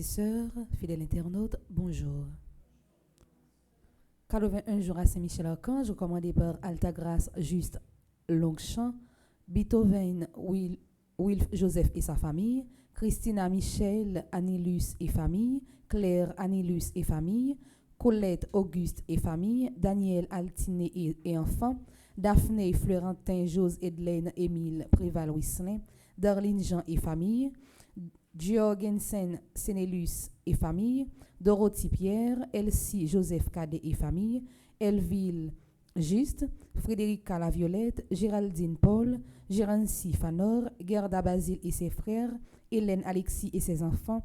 et sœurs, fidèles internautes, bonjour. 81 jours à Saint-Michel-Archange, recommandé par Altagrace Juste Longchamp, Beethoven Wilf Joseph et sa famille, Christina Michel Anilus et famille, Claire Anilus et famille, Colette Auguste et famille, Daniel Altiné et enfants, Daphné Fleurentin Jose Edlaine Émile Préval-Wisselin, Darlene Jean et famille, Jorgensen Sénélus et famille, Dorothy Pierre, Elsie Joseph Cadet et famille, Elville Juste, Frédérica La Violette, Géraldine Paul, Gérancy Fanor, Gerda Basile et ses frères, Hélène Alexis et ses enfants,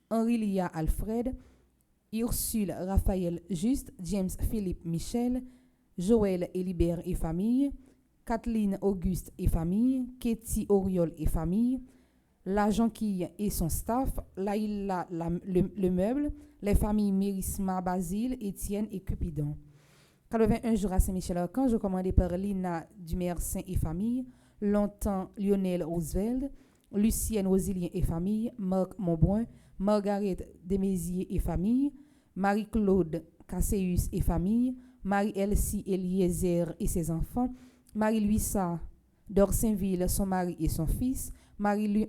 Henri-Lia Alfred, Ursule Raphaël Juste, James Philippe Michel, Joël Élibert et famille, Kathleen Auguste et famille, Katie Oriol et famille, La Jonquille et son staff, Laïla le meuble, les familles Mérisma, Basile, Étienne et Cupidon. 81 jours à Saint-Michel-Archange, commandé par Lina Dumersin et famille, Longtemps Lionel Roosevelt, Lucienne Rosilien et famille, Marc Monbrun, Margaret Desméziers et famille, Marie-Claude Casséus et famille, Marie-Elsie Eliezer et ses enfants, Marie-Louisa d'Orsainville, son mari et son fils, Marie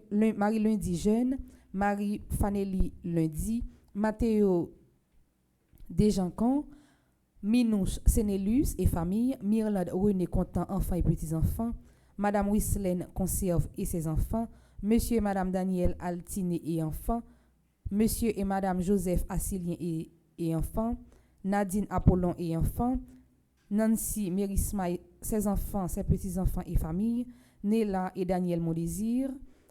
Lundi Jeune, Marie Fanelli Lundi, Mathéo Desjancons, Minouche Sénélus et famille, Myrlande René Contant, enfants et petits-enfants, Madame Wislaine Conserve et ses enfants, Monsieur et Madame Daniel Altiné et enfants, Monsieur et Madame Joseph Assilien et enfants, Nadine Apollon et enfants, Nancy Mérisma, ses enfants, ses petits-enfants et famille, Néla et Daniel Mondésir,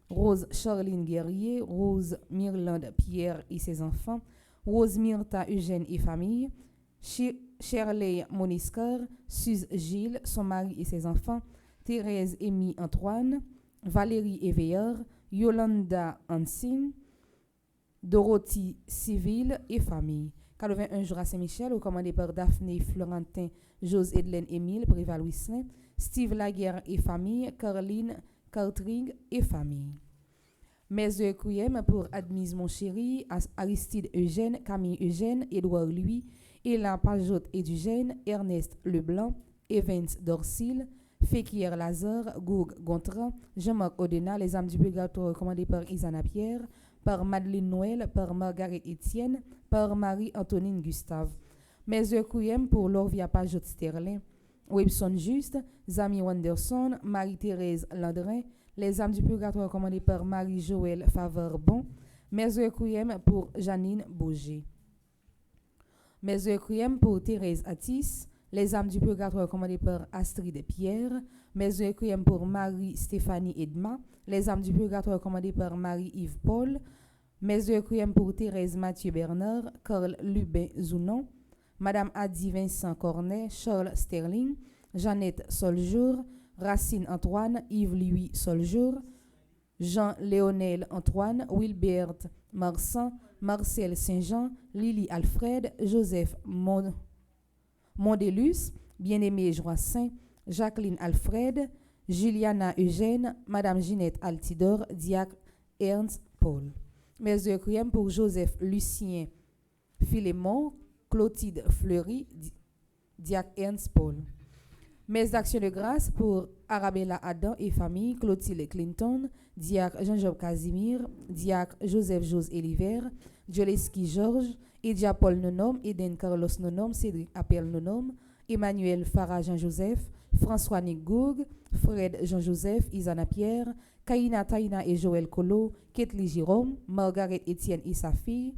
Rose Charline Guerrier, Rose Myrlande Pierre et ses enfants, Rose Myrta Eugène et famille, Shirley Moniscar, Suze Gilles, son mari et ses enfants, Thérèse Émy Antoine, Valérie Éveilleur, Yolanda Hansing, Dorothy Civil et famille. 81 jours à Saint-Michel, recommandé par Daphné Florentin, Jose Edlaine Émile Préval-Wisselin, Steve Laguerre et famille, Caroline Cartrig et famille. Mes Couyem pour Admise Monchéri, Aristide Eugène, Camille Eugène, Édouard Louis, Ella Pajotte Edugène, Ernest Leblanc, Evans Dorsil, Fekir Lazare, Goug Gontran, Jean-Marc Odena, Les âmes du purgatoire recommandées par Isana Pierre, par Madeleine Noël, par Margaret Etienne, par Marie-Antonine Gustave. Mes Couyem pour Lorvia Pajotte Sterling, Webson Juste, Zami Wanderson, Marie-Thérèse Landrin, Les âmes du purgatoire recommandées par Marie-Joëlle Favre-Bon, Mes Couyem pour Janine Boger. Mes Requiem pour Thérèse Attis, Les âmes du purgatoire recommandées par Astrid Pierre, Mes Requiem pour Marie-Stéphanie Edma, Les âmes du purgatoire recommandées par Marie-Yves Paul, Mes Requiem pour Thérèse Mathieu Bernard, Carl Lubin Zounon, Madame Adi Vincent Cornet, Charles Sterling, Jeannette Soljour, Racine Antoine, Yves Louis Soljour, Jean-Léonel Antoine, Wilbert Marsan, Marcel Saint-Jean, Lily Alfred, Joseph Mondelus, Bien-Aimé Joassin, Jacqueline Alfred, Juliana Eugène, Madame Ginette Altidor, Diacre Ernst Paul. Mes requiem pour Joseph Lucien Philémon, Clotilde Fleury, Diacre Ernst Paul. Mes actions de grâce pour Arabella Adam et famille, Clotilde Clinton, Diacre Jean-Job Casimir, Diacre Joseph Jose Eliver, Joleski Georges, Edia Paul Nonom, Eden Carlos Nonom, Cédric Appel Nonom, Emmanuel Farah Jean-Joseph, François Nigoug, Fred Jean-Joseph, Isana Pierre, Kaina Taina et Joël Colo, Ketli Jérôme, Margaret Etienne et sa fille,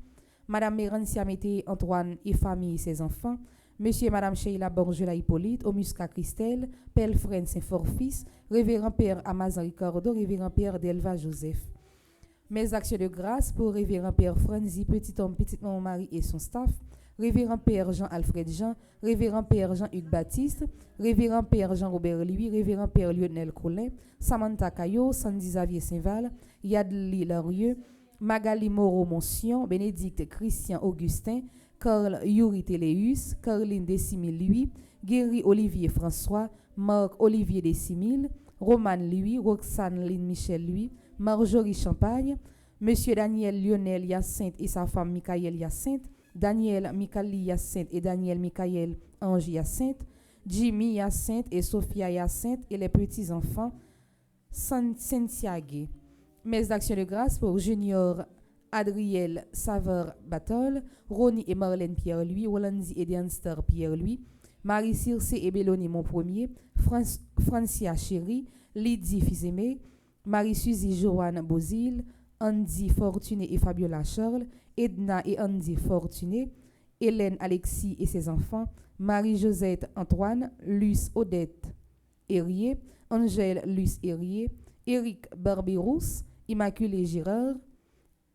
Madame Mérancia Mété Antoine et famille et ses enfants, Monsieur et Madame Sheila Borgela Hippolyte, Omusca Christelle, Pelfren Saint-Forfils, Révérend Père Amazan Ricardo, Révérend Père Delva Joseph. Mes actions de grâce pour Révérend Père Franzi, Petit Homme, Petite Maman Marie et son staff, Révérend Père Jean-Alfred Jean, Révérend Père Jean-Hugues Baptiste, Révérend Père Jean-Robert Louis, Révérend Père Lionel Collin, Samantha Caillot, Sandy Xavier Saint-Val, Yadli Larieux, Magali Moreau Moncion, Bénédicte Christian Augustin, Carl Yuri Téléus, Caroline Décimile Louis, Guéry Olivier François, Marc Olivier Décimile, Romane Louis, Roxane Lynn Michel Louis, Marjorie Champagne, Monsieur Daniel Lionel Hyacinthe et sa femme Michael Hyacinthe, Daniel Mikali Hyacinthe et Daniel Michael Ange Hyacinthe, Jimmy Hyacinthe et Sophia Hyacinthe et les petits-enfants Santiago. Messe d'action de grâce pour Junior Adriel Saveur Batol, Ronnie et Marlène Pierre-Louis, Rolandi et Dianster Pierre-Louis, Marie Circe et Belloni mon premier, Francia Chéri, Lydie Fils-Aimé, Marie-Suzy Joanne Bozil, Andy Fortuné et Fabiola Charles, Edna et Andy Fortuné, Hélène Alexis et ses enfants, Marie-Josette Antoine, Luce Odette Herrier, Angèle Luce Herrier, Éric Barberousse, Immaculée Girard,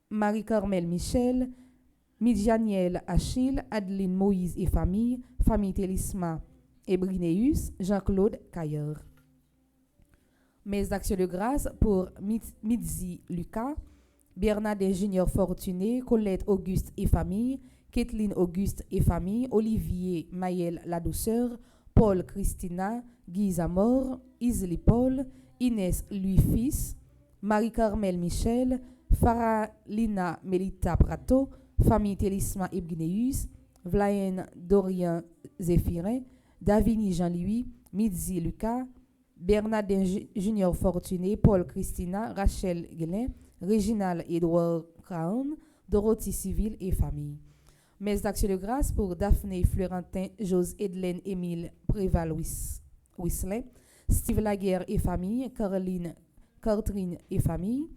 Marie-Carmel Michel, Midjaniel Achille, Adeline Moïse et famille, famille Télisma et Brinéus, Jean-Claude Cailleur. Messe d'action de grâce pour Midzi Lucas, Bernadette Junior Fortuné, Colette Auguste et famille, Kathleen Auguste et famille, Olivier Maël La Douceur, Paul Christina, Guy Zamor, Isli Paul, Inès Louis Fils, Marie-Carmel Michel, Faralina Melita Prato, famille Télisma et Brinéus, Vlayen Dorian Zéphirin, Davini Jean-Louis, Midzi Lucas, Bernadette Junior Fortuné, Paul Christina, Rachel Guélin, Réginal Edouard Crown, Dorothy Civil et famille. Messe d'action de grâce pour Daphné Florentin, Jose Edelaine Émile Préval Whistler, Steve Laguerre et famille, Caroline Cartrine et famille,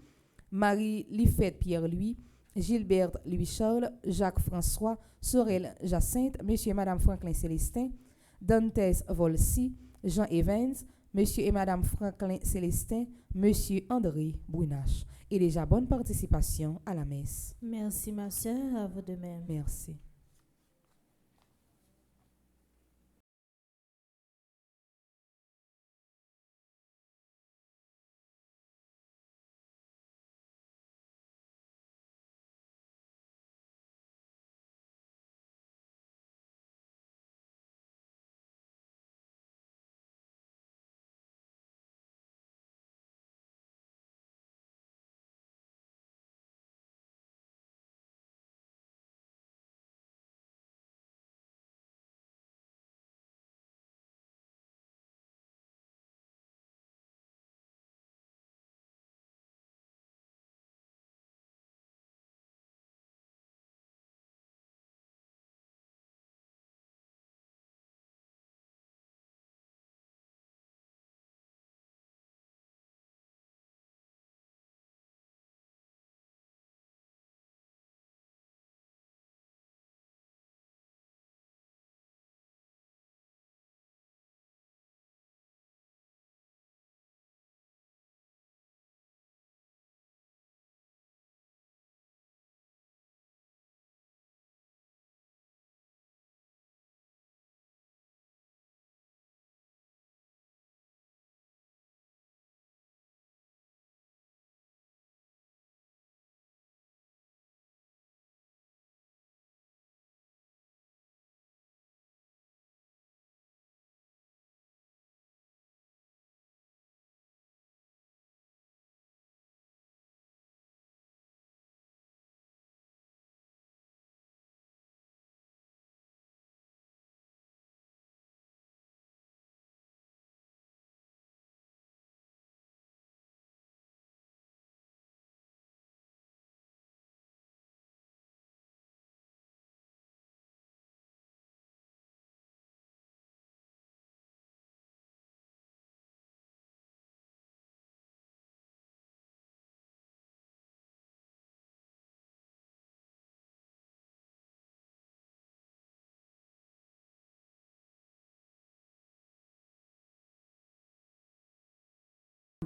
Marie Lifette Pierre-Louis, Gilberte Louis-Charles, Jacques-François, Sorel Jacinthe, Monsieur et Madame Franklin Célestin, Dantes Volsi, Jean Evans, Monsieur et Madame Franklin Célestin, Monsieur André Brunache. Et déjà, bonne participation à la messe. Merci ma sœur, à vous de même. Merci.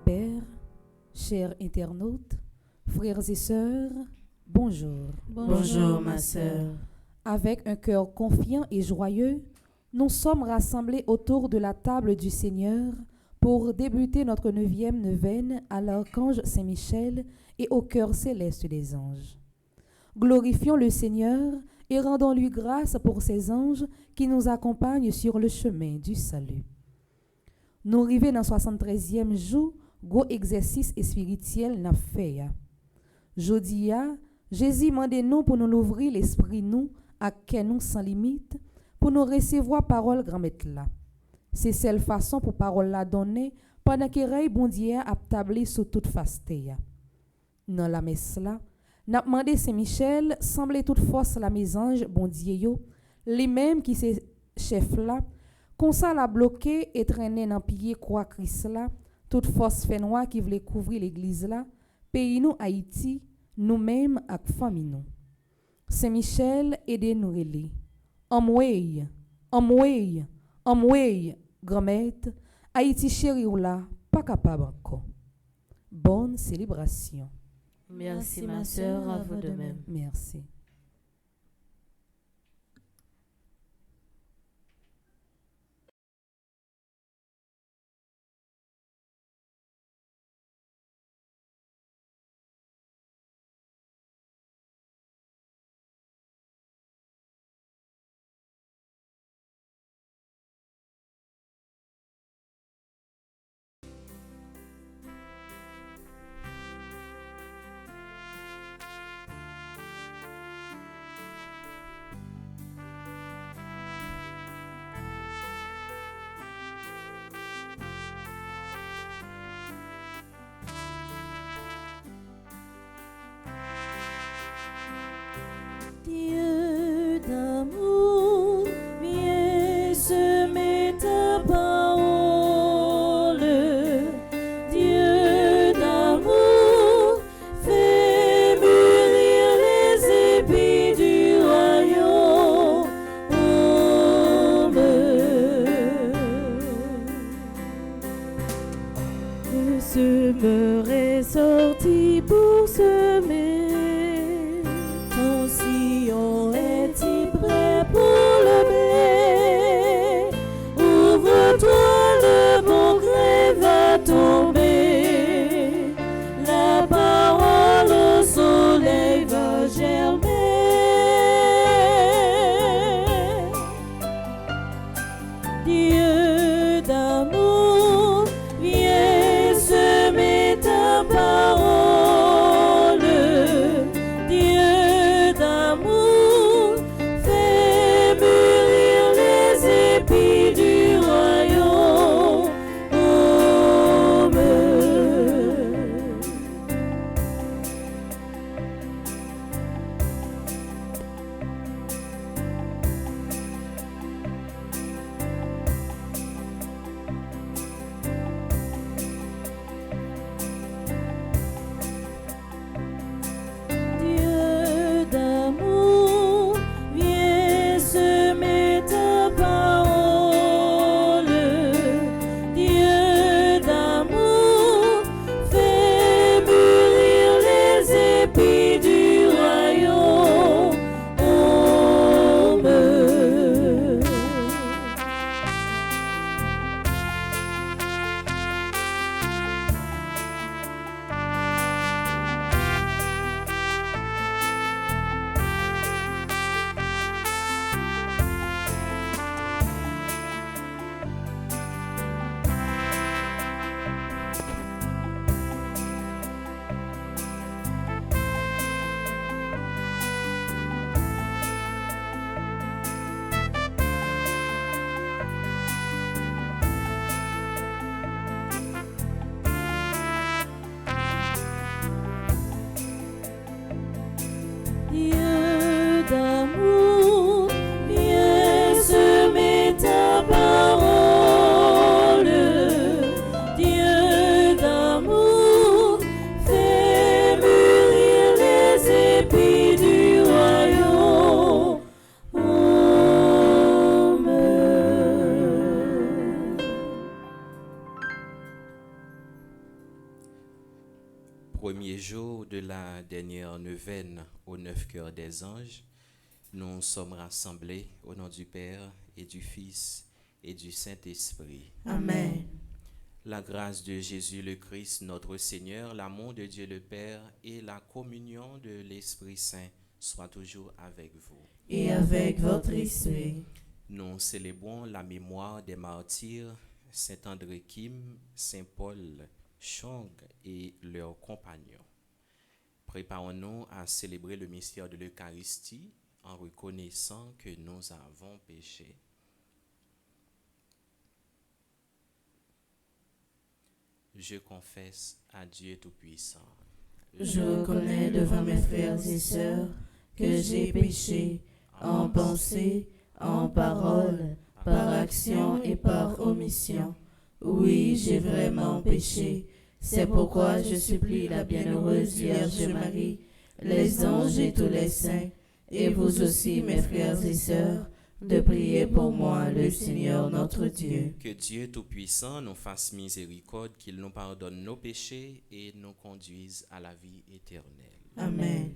Père, chers internautes, frères et sœurs, bonjour. Bonjour ma sœur. Avec un cœur confiant et joyeux, nous sommes rassemblés autour de la table du Seigneur pour débuter notre 9e neuvaine à l'archange Saint-Michel et au cœur céleste des anges. Glorifions le Seigneur et rendons-lui grâce pour ces anges qui nous accompagnent sur le chemin du salut. Nous arrivons dans le 73e jour, gros exercice spirituel n'a fait. Jodia, Jésus mande nous pour nous l'ouvrir l'esprit nous à que nous sans limite pour nous recevoir parole grand-mère là. C'est celle façon pour parole la donner pendant que rey bon Dieu a tablé sur toute faste ya. Dans la messe là, n'a demandé Saint-Michel semble toute force la mésange bon Dieu yo, les mêmes qui c'est chef là, comme ça la bloqué et traîné dans pied croix Christ là, toute force fait noir qui voulait couvrir l'église là, pays nous Haïti, nous-mêmes ak famille nous. Saint-Michel aide nous relé. Amway, grand-mère, Haïti chéri ou là, pas capable encore. Bonne célébration. Merci ma sœur, à vous de même. Merci. Dieu d'amour, viens semer ta parole. Dieu d'amour, fais mûrir les épis du royaume. Le semeur est sorti pour semer. Ton sillon est-il prêt pour le blé? Ouvre-toi, le bon gré va tomber. La parole au soleil va germer. Dieu d'amour, viens semer ta parole. Dieu d'amour, fais mûrir les épis du royaume. Dieu d'amour, viens semer ta parole. Dieu d'amour, fais mûrir les épis du royaume. Dieu d'amour, viens semer ta parole. Dieu d'amour, fais mûrir les épis du royaume. Premier jour de la dernière neuvaine aux 9 cœurs des anges, nous sommes rassemblés au nom du Père et du Fils et du Saint-Esprit. Amen. La grâce de Jésus le Christ, notre Seigneur, l'amour de Dieu le Père et la communion de l'Esprit Saint soient toujours avec vous. Et avec votre esprit. Nous célébrons la mémoire des martyrs Saint André Kim, Saint Paul Chong et leurs compagnons. préparons-nous à célébrer le mystère de l'Eucharistie en reconnaissant que nous avons péché. Je confesse à Dieu Tout-Puissant. Je reconnais devant mes frères et sœurs que j'ai péché en pensée, en parole, par action et par omission. Oui, j'ai vraiment péché. C'est pourquoi je supplie la bienheureuse Vierge Marie, les anges et tous les saints, et vous aussi, mes frères et sœurs, de prier pour moi, le Seigneur notre Dieu. Que Dieu Tout-Puissant nous fasse miséricorde, qu'il nous pardonne nos péchés et nous conduise à la vie éternelle. Amen.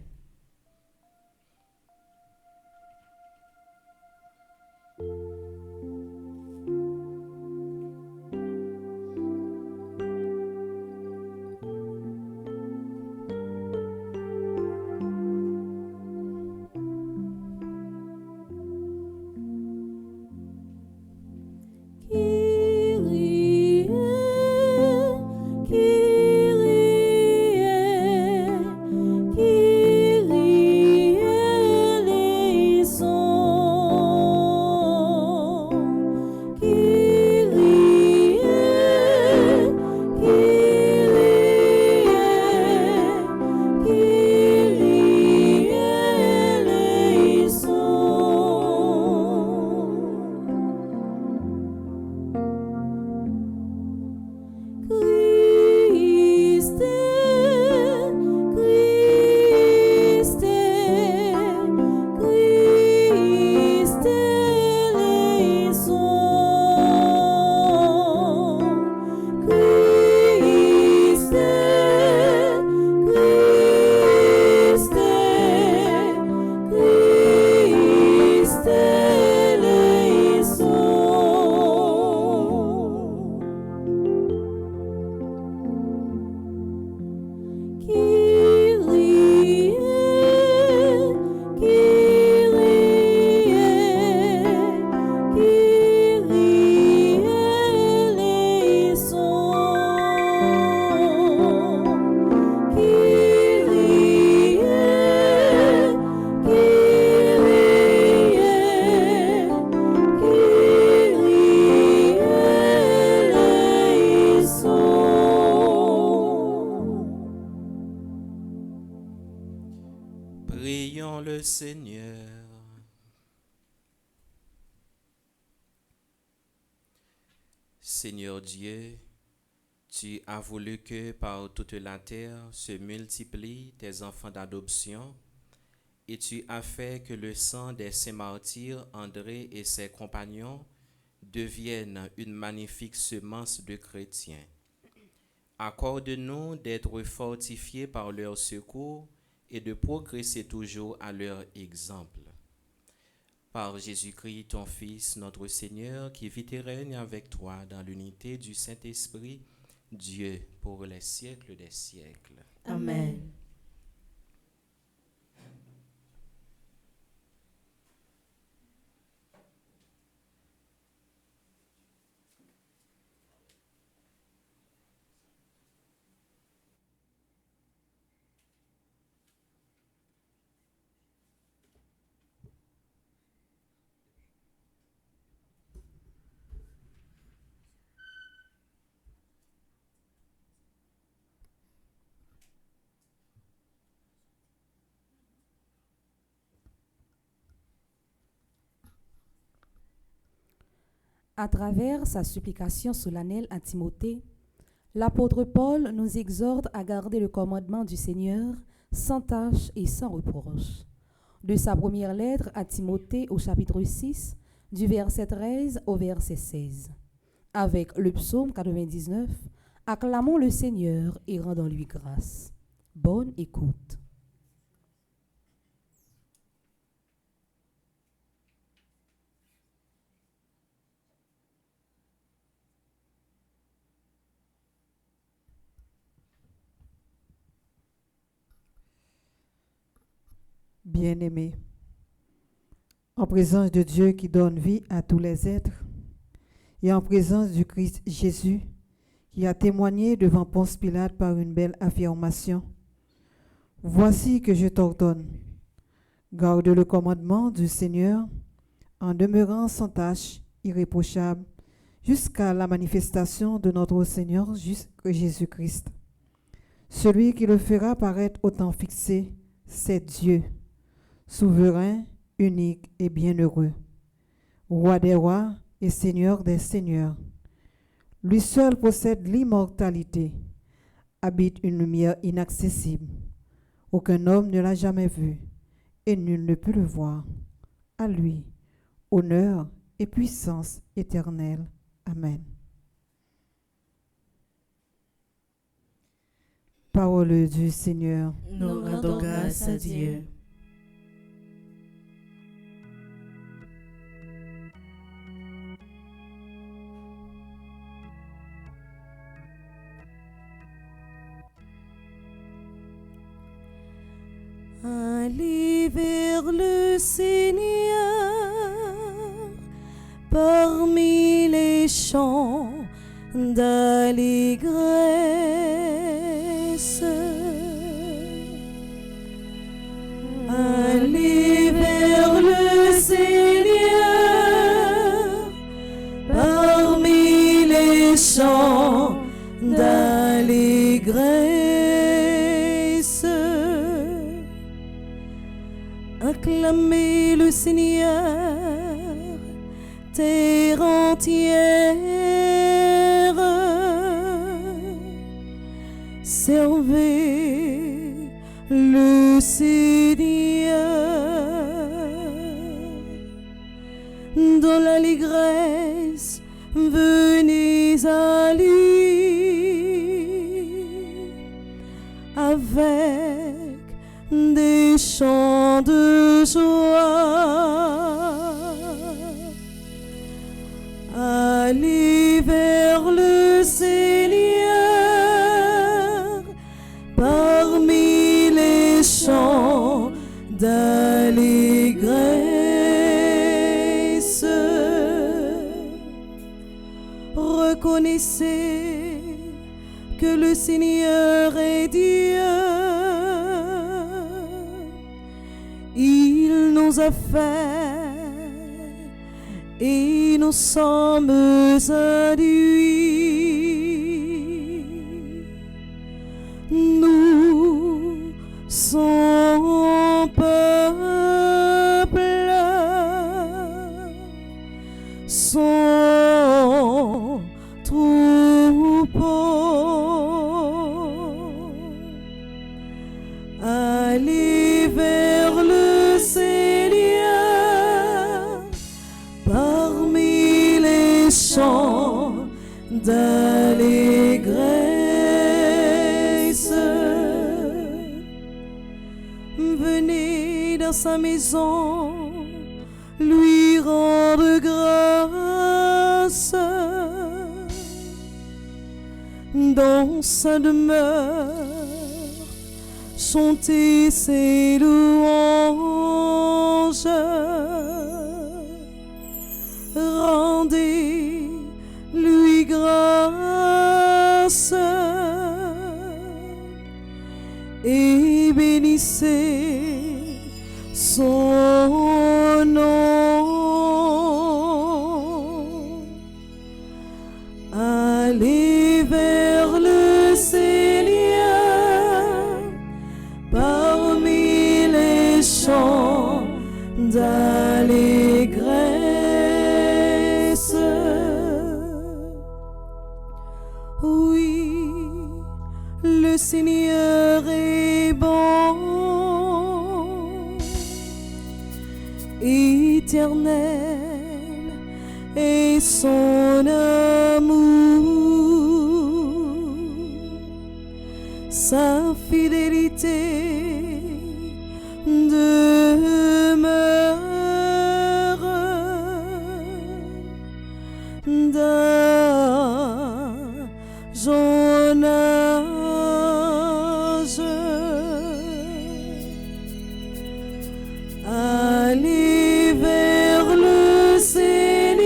Prions le Seigneur. Seigneur Dieu, tu as voulu que par toute la terre se multiplient tes enfants d'adoption et tu as fait que le sang des saints martyrs André et ses compagnons devienne une magnifique semence de chrétiens. Accorde-nous d'être fortifiés par leur secours et de progresser toujours à leur exemple. Par Jésus-Christ, ton Fils, notre Seigneur, qui vit et règne avec toi dans l'unité du Saint-Esprit, Dieu, pour les siècles des siècles. Amen. À travers sa supplication solennelle à Timothée, l'apôtre Paul nous exhorte à garder le commandement du Seigneur sans tâche et sans reproche. De sa première lettre à Timothée au chapitre 6, du verset 13 au verset 16. Avec le psaume 99, acclamons le Seigneur et rendons-lui grâce. Bonne écoute. Bien-aimés, en présence de Dieu qui donne vie à tous les êtres et en présence du Christ Jésus qui a témoigné devant Ponce Pilate par une belle affirmation, Voici que je t'ordonne. Garde le commandement du Seigneur en demeurant sans tache, irréprochable, jusqu'à la manifestation de notre Seigneur Jésus-Christ. Celui qui le fera paraître au temps fixé, c'est Dieu, souverain, unique et bienheureux, roi des rois et seigneur des seigneurs. Lui seul possède l'immortalité, habite une lumière inaccessible. Aucun homme ne l'a jamais vu, et nul ne peut le voir. À lui, honneur et puissance éternelle. Amen. Parole du Seigneur. Nous rendons grâce à Dieu. Allez vers le Seigneur parmi les chants d'allégresse. Allez vers le Seigneur parmi les chants d'allégresse. Acclamez le Seigneur, terre entière. Servez le Seigneur. Dans l'allégresse, venez à lui avec des chants de joie. Allez vers le Seigneur parmi les chants d'allégresse. Reconnaissez que le Seigneur est Dieu. Il nous a fait et nous sommes à lui. Nous, son peuple, son troupeau. Allez vers le Seigneur parmi les chants d'allégresse. Venez dans sa maison lui rendre grâce. Dans sa demeure chantez ses louanges. Rendez-lui grâce et bénissez son nom. Allez vers le Seigneur parmi les chants d'allégresse. Oui, le Seigneur est bon, éternel est son amour, sa fidélité demeure d'âge en âge. Allez vers le Seigneur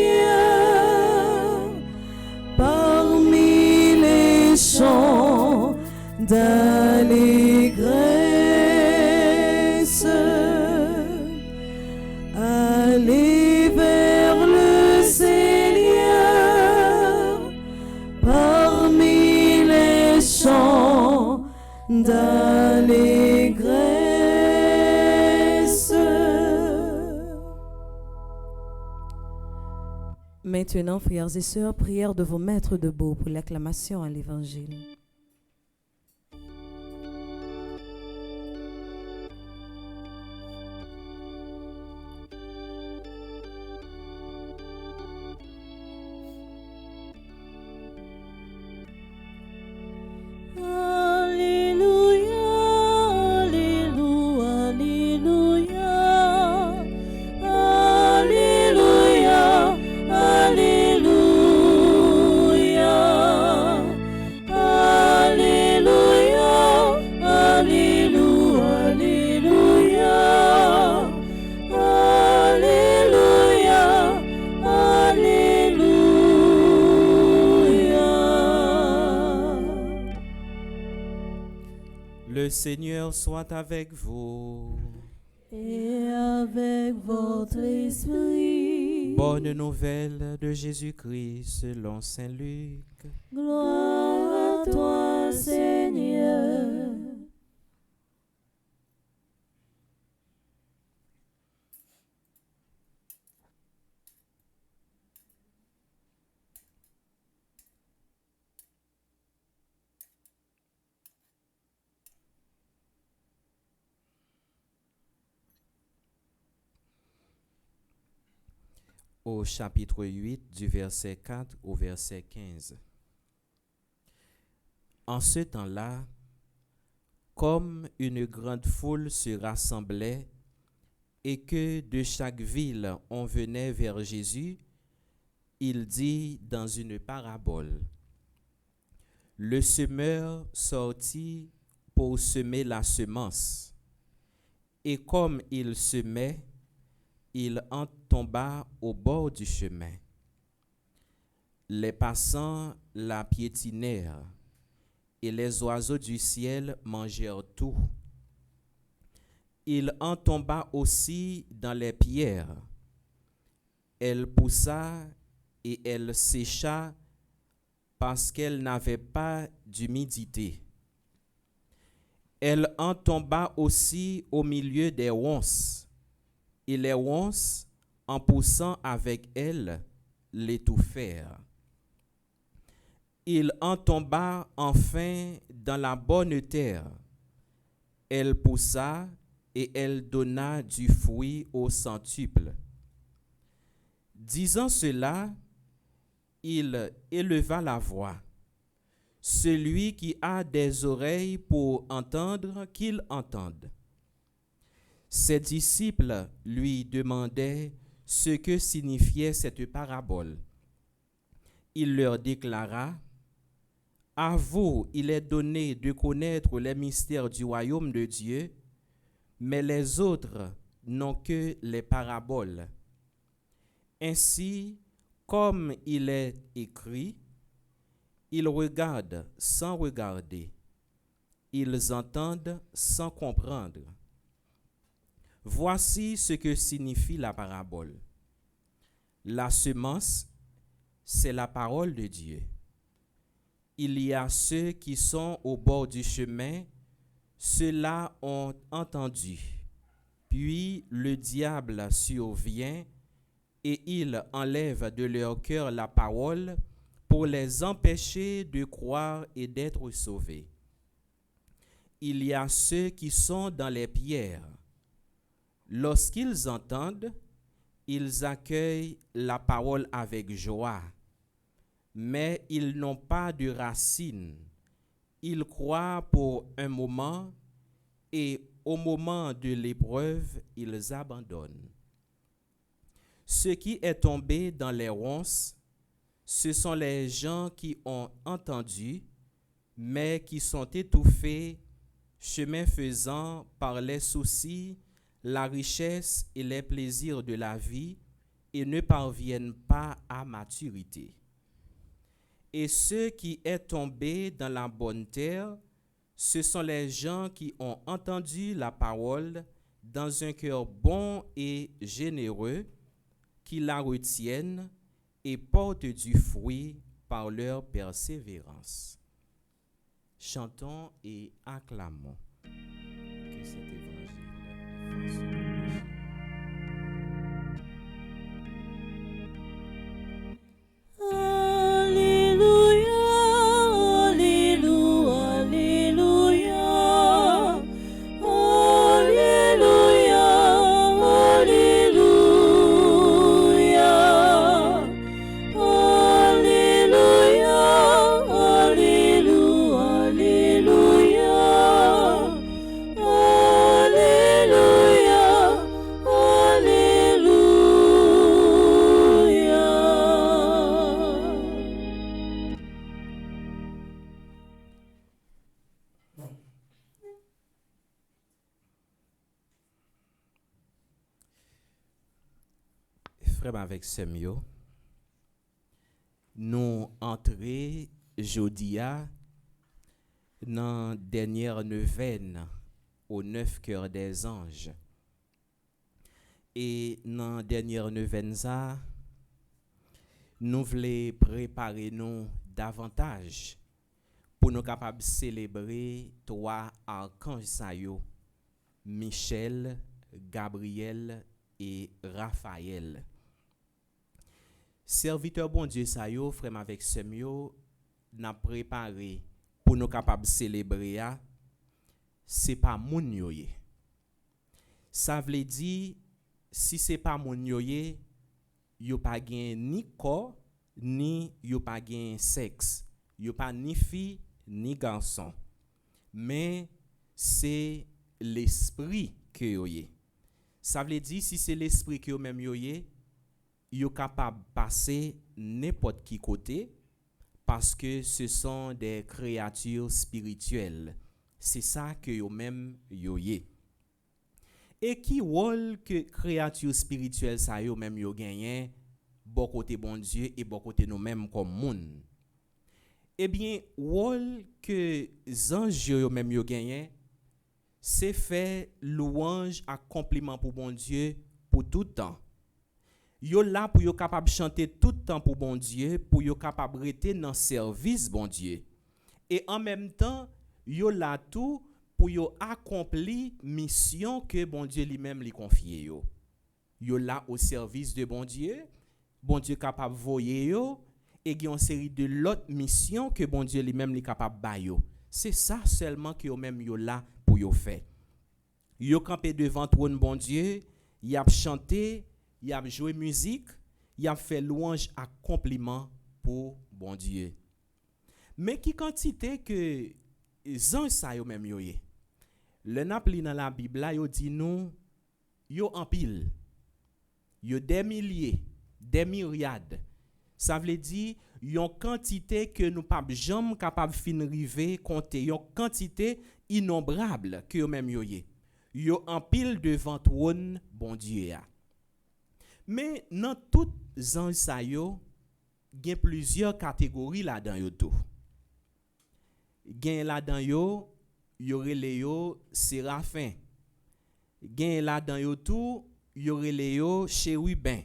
parmi les chants d'allégresse. Maintenant, frères et sœurs, prière de vos maîtres debout pour l'acclamation à l'Évangile. Le Seigneur soit avec vous. Et avec votre esprit. Bonne nouvelle de Jésus-Christ selon Saint Luc. Gloire à toi, Seigneur. Au chapitre 8, du verset 4 au verset 15. En ce temps-là, comme une grande foule se rassemblait et que de chaque ville on venait vers Jésus, il dit dans une parabole: Le semeur sortit pour semer la semence, et comme il semait, il en tomba au bord du chemin. Les passants la piétinèrent, et les oiseaux du ciel mangèrent tout. Il en tomba aussi dans les pierres. Elle poussa et elle sécha parce qu'elle n'avait pas d'humidité. Elle en tomba aussi au milieu des ronces. Et les ronces, en poussant avec elle, l'étouffèrent. Il en tomba enfin dans la bonne terre. Elle poussa et elle donna du fruit au centuple. Disant cela, il éleva la voix. Celui qui a des oreilles pour entendre, qu'il entende. Ses disciples lui demandaient ce que signifiait cette parabole. Il leur déclara: À vous, il est donné de connaître les mystères du royaume de Dieu, mais les autres n'ont que les paraboles. Ainsi, comme il est écrit, ils regardent sans regarder, ils entendent sans comprendre. Voici ce que signifie la parabole. La semence, c'est la parole de Dieu. Il y a ceux qui sont au bord du chemin, ceux-là ont entendu. Puis le diable survient et il enlève de leur cœur la parole pour les empêcher de croire et d'être sauvés. Il y a ceux qui sont dans les pierres. Lorsqu'ils entendent, ils accueillent la parole avec joie, mais ils n'ont pas de racines. Ils croient pour un moment et au moment de l'épreuve, ils abandonnent. Ce qui est tombé dans les ronces, ce sont les gens qui ont entendu, mais qui sont étouffés, chemin faisant par les soucis, la richesse et les plaisirs de la vie, et ne parviennent pas à maturité. Et ce qui est tombé dans la bonne terre, ce sont les gens qui ont entendu la parole dans un cœur bon et généreux, qui la retiennent et portent du fruit par leur persévérance. Chantons et acclamons que cet évangile efface nos péchés. frères avec Semyo, nous entrons jodia dans dernière neuvaine au 9 cœurs des anges. Et dans dernière neuvaine ça, nous voulons préparer nous davantage pour nous capables de célébrer trois archanges sayo, Michel, Gabriel et Raphaël. Serviteur bon Dieu sayo, frère avec Semyo, n'a préparé pour nous capables de célébrer, c'est pas moun yoye. Ça veut dire, si c'est pas moun yoye, yo pas gen ni corps, ni yo pas gen sexe. Yo pas ni fille, ni garçon. Mais c'est l'esprit que yoye. Ça veut dire, si c'est l'esprit que yo même yoye, yo capable de passer n'importe qui côté, parce que ce sont des créatures spirituelles. C'est ça que yo même yoye. Et qui rôle que créature spirituelle ça yo même yo gagné bon côté bon Dieu et bon côté nous mêmes comme monde. Eh bien rôle que anges yo même yo gagné c'est faire louange à compliment pour bon Dieu pour tout temps. Yo là pour yo capable chanter tout temps pour bon Dieu, pour yo capable rester dans service bon Dieu. Et en même temps, yo là tout pour yo accomplir mission que bon Dieu lui-même lui confie yo. Yo là au service de bon Dieu capable voyer yo et une série de l'autre mission que bon Dieu lui-même lui capable ba yo. C'est ça seulement que yo même yo là pour yo faire. Yo campé devant trône bon Dieu, y a chanté, y a joué musique, y a fait louange à compliment pour bon Dieu. Mais qui quantité que anges ça yo même yo yé. Le napli dans la Bible là yo dit nous yo en pile. Yo des milliers, des myriades. Ça veut dire yon quantité que nous pas jamais capable fin river compter, yon quantité innombrable que yo même yo yé. Yo en pile devant trône bon Dieu ya. Mais dans toutes anges ça yo, gen plusieurs catégories là-dedans yo tout. Gen là-dedans yo relé yo séraphin. Gen là-dedans yo tout relé yo chérubin.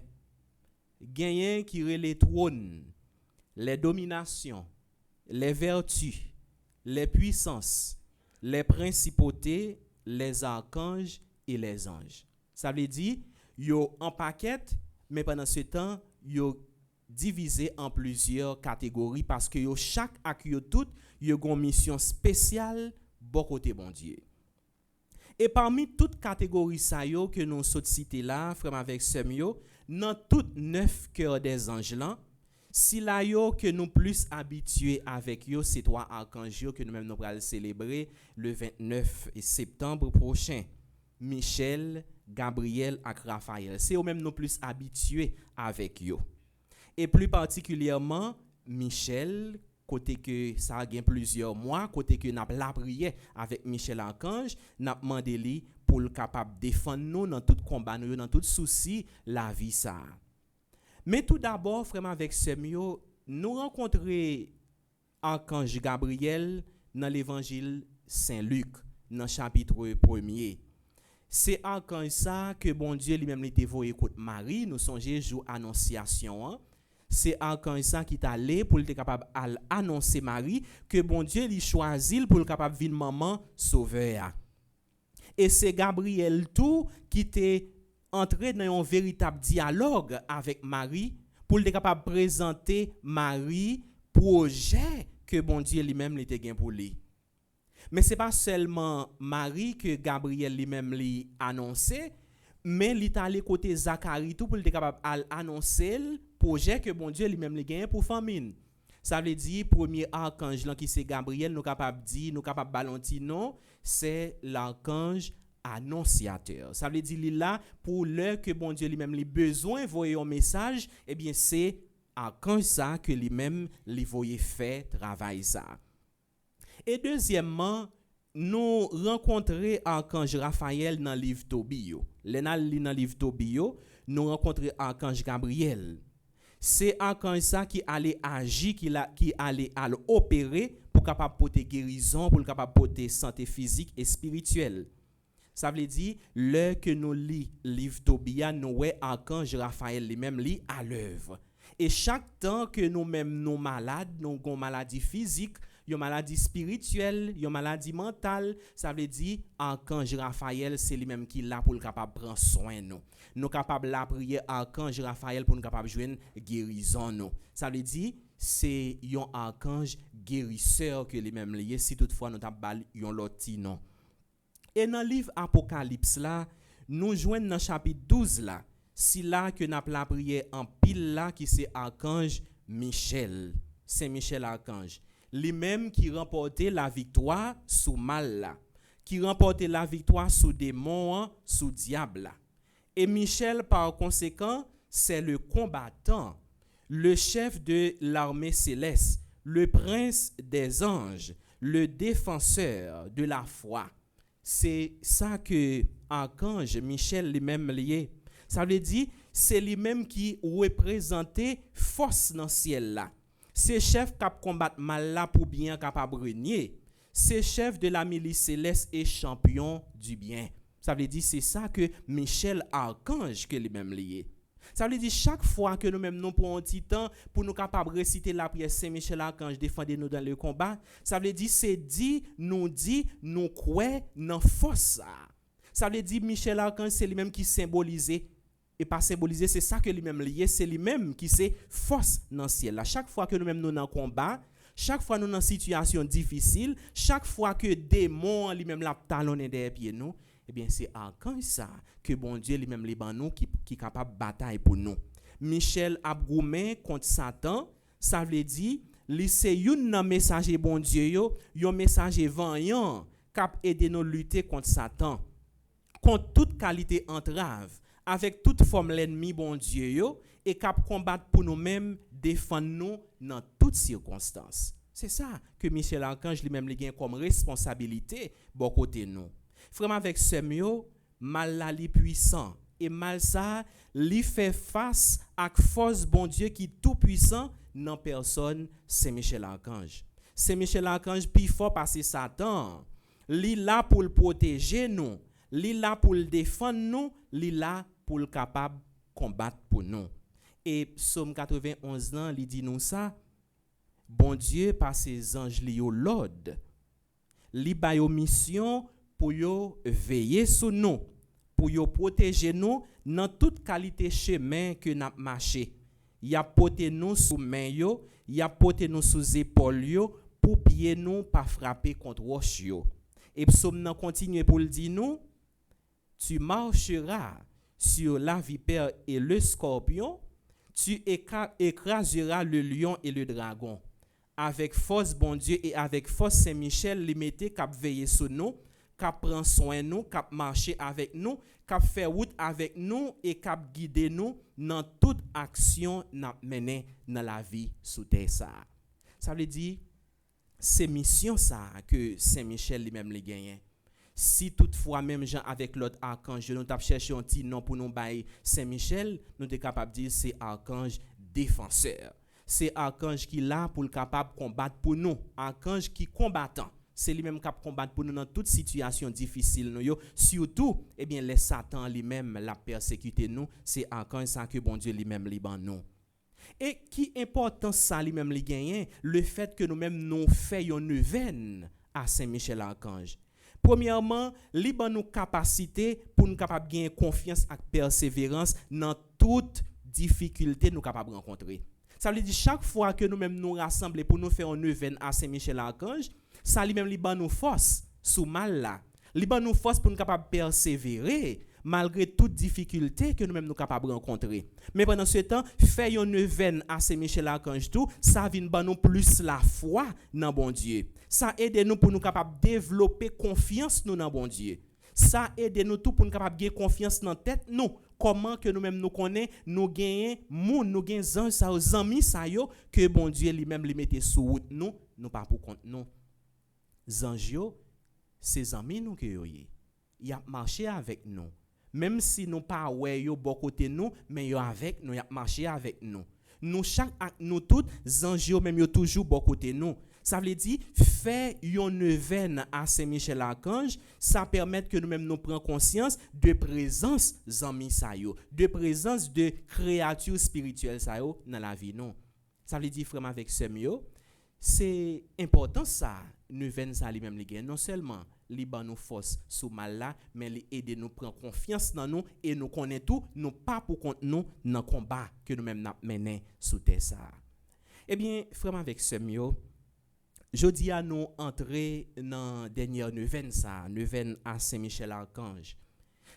Gen qui relé trône, les dominations, les vertus, les puissances, les principautés, les archanges et les anges. Ça veut dire yo en paquet, mais pendant ce temps yo divisé en plusieurs catégories parce que yo chaque ak yo tout yo gon mission spéciale bon côté bon Dieu. Et parmi toutes catégories ça yo que nous saute citer là frère avec Semyo, dans toutes 9 cœurs des anges là, si la yo que nous plus habitués avec yo c'est trois archanges que nous même nous allons célébrer le 29 septembre prochain. Michel, Gabriel et Raphaël. C'est eux même nous plus habitués avec yo. Et plus particulièrement Michel, côté que ça a gain plusieurs mois, côté que n'a la prière avec Michel Archange, n'a demandé lui pour le capable défendre nous dans tout combat nous dans tout souci la vie ça. Mais tout d'abord frère avec Semyo, nous rencontrer Archange Gabriel dans l'évangile Saint-Luc dans chapitre 1er. C'est archange ça que bon Dieu lui-même était voyé contre Marie, nous songez jour annonciation. Hein? C'est archange ça qui est allé pour être capable d'annoncer Marie que bon Dieu lui choisit pour être capable de venir maman sauveur. Et c'est Gabriel tout qui était entré dans un véritable dialogue avec Marie pour être capable de présenter Marie projet que bon Dieu lui-même était gain pour lui. Mais c'est pas seulement Marie que Gabriel lui-même lui annoncé, mais il est allé côté Zacharie tout pour être capable d'annoncer le projet que bon Dieu lui-même lui gagne pour famine. Ça veut dire premier archange là qui c'est Gabriel, nous capable dire, nous capable balancer non, c'est l'archange annonciateur. Ça veut dire là pour l'heure que bon Dieu lui-même lui besoin voyer un message, eh bien c'est archange ça que lui-même lui voyer faire travail ça. Et deuxièmement, nous rencontrer archange Raphaël dans le livre Tobio. Dans le livre Tobio, nous rencontrons archange Gabriel. C'est archange ça qui allait agir, qui allait opérer pour capable porter guérison, pour capable porter santé physique et spirituelle. Ça veut dire le que nous lit livre Tobia, nous voyons archange Raphaël lui-même lit à l'œuvre. Et chaque temps que nous-mêmes nous malades, nous avons une maladie physique, une maladie spirituelle, une maladie mentale, ça veut dire archange Raphaël c'est lui-même qui est là pour le capable prendre soin de nous. Nous capable la prier archange Raphaël pour nous capable joindre guérison nous. Ça veut dire c'est un archange guérisseur que lui-même lié si toutefois nous avons un l'autre nom. Et dans le livre Apocalypse là, nous joignons dans chapitre 12 là, si là que n'a la prière en pile là qui c'est archange Michel, Saint Michel archange, lui-même qui remportait la victoire sous mal là, qui remportait la victoire sous démon, sous diable là. Et Michel par conséquent, c'est le combattant, le chef de l'armée céleste, le prince des anges, le défenseur de la foi. C'est ça que archange Michel lui-même lié. Ça veut dire c'est lui-même qui représentait force dans le ciel là. C'est chef qui combat mal là pour bien capable régner. C'est chef de la milice céleste et champion du bien. Ça veut dire c'est ça que Michel archange que lui-même lié. Ça veut dire chaque fois que nous-mêmes nous prenons un petit temps pour nous capables réciter la prière Saint Michel archange défendez-nous dans le combat, ça veut dire c'est dit nous croyons dans force. Ça veut dire Michel archange c'est lui-même qui symbolisait et pas symboliser c'est ça que lui-même lié, c'est lui-même qui c'est force dans le ciel. Chaque fois que nous-mêmes nous dans combat, chaque fois nous dans situation difficile, chaque fois que démon lui-même la talonné derrière pieds nous, eh bien c'est archange ça que bon Dieu lui-même les ban nous qui capable bataille pour nous. Michel a goumé contre Satan, ça veut dire li c'est un messager bon Dieu yo, un messager vaillant cap aider nous lutter contre Satan, contre toute qualité entrave, avec toute forme l'ennemi bon Dieu yo et cap combattre pour nous-mêmes, défendre nous dans toutes circonstances. C'est ça que Michel archange lui-même li gagne comme responsabilité bon côté nous. Frère avec semio mal la li puissant et mal ça li fait face à force bon Dieu qui tout puissant dans personne Saint Michel archange. Saint Michel archange plus fort parce Satan, li là pour le protéger nous, li là pour le défendre nous, li là pour le capable combattre pour nous. Et Psaume 91 ans, il dit nous ça, bon Dieu par ses anges li yo l'ordre, li ba yo mission pour yo veiller sur nous, pour yo protéger nous dans toute qualité chemin que n'a marché. Y a porté nous sous main yo, y a porté nous sous épaule yo pour pied nous pas frapper contre roche yo. Et psaume nan continue pour le dire nous, tu marcheras sur la vipère et le scorpion, tu écraseras le lion et le dragon. Avec force bon Dieu et avec force Saint-Michel, li mette cap veiller sur nous, cap prend soin nous, cap marcher avec nous, cap faire route avec nous et cap guider nous dans toute action n'a mené dans la vie sous terre ça. Ça veut dire c'est mission ça que Saint-Michel lui-même les gagne. Si toutefois même Jean avec l'autre archange nous t'a cherché un petit nom pour nous bailler Saint-Michel, nous sommes capables de dire c'est archange défenseur. C'est archange qui là pour le capable combattre pour nous, archange qui combattant. C'est lui-même capable combattre pour nous dans toute situation difficile nous yo, surtout eh bien les Satan lui-même la persécuter nous, c'est archange ça que bon Dieu lui-même li ban nous. Et qui important ça lui-même li gagne, le fait que nous-mêmes nous faisons une veine à Saint-Michel archange. Premièrement, li ban nous capacité pour nous capable gagner confiance et persévérance dans toute difficulté nous capable rencontrer. Ça veut dire chaque fois que nous-mêmes nous rassemblons pour nous faire un événement à Saint-Michel archange, ça lui-même li ban nous force sous mal là. Li ban nous force pour nous capable persévérer malgré toute difficulté que nous-mêmes nous capable rencontrer. Mais pendant ce temps, faire un événement à Saint-Michel archange tout, ça vient ban nous plus la foi dans bon Dieu. Ça aide nous pour nous capable développer confiance nous dans bon Dieu. Ça aide nous tout pour nous capable gagner confiance dans tête nous. Comment que nous-mêmes nous connaissons, nous gagnons moun, nous gagnons anges, ça aux amis ça yo que bon Dieu lui-même li mette sous route nous pas pour compte nous. Anges yo, ces amis nous que yo y a marché avec nous. Même si nous pas ouais yo bon côté nous, mais yo avec nous, y a marché avec nous. Nous chaque nous toutes anges yo même yo toujours bon côté nous. Ça veut dire faire une neuvaine à Saint-Michel Archange, ça permet que nous-mêmes nous prenions conscience de présence amis sa yo, de présence de créatures spirituelles sa yo dans la vie nous. Ça veut dire vraiment avec ce mieux, c'est important ça, neuvaine ça lui-même li gen non seulement li ban nous force sous mal là, mais li aider nous prendre confiance dans nous et nous connaît tout, nous pas pour compte nous dans combat que nous-mêmes n'a mené sous terre ça. Eh bien, vraiment avec ce mieux, jodi à nous entrer dans dernière neuvaine ça, neuvaine à Saint-Michel Archange.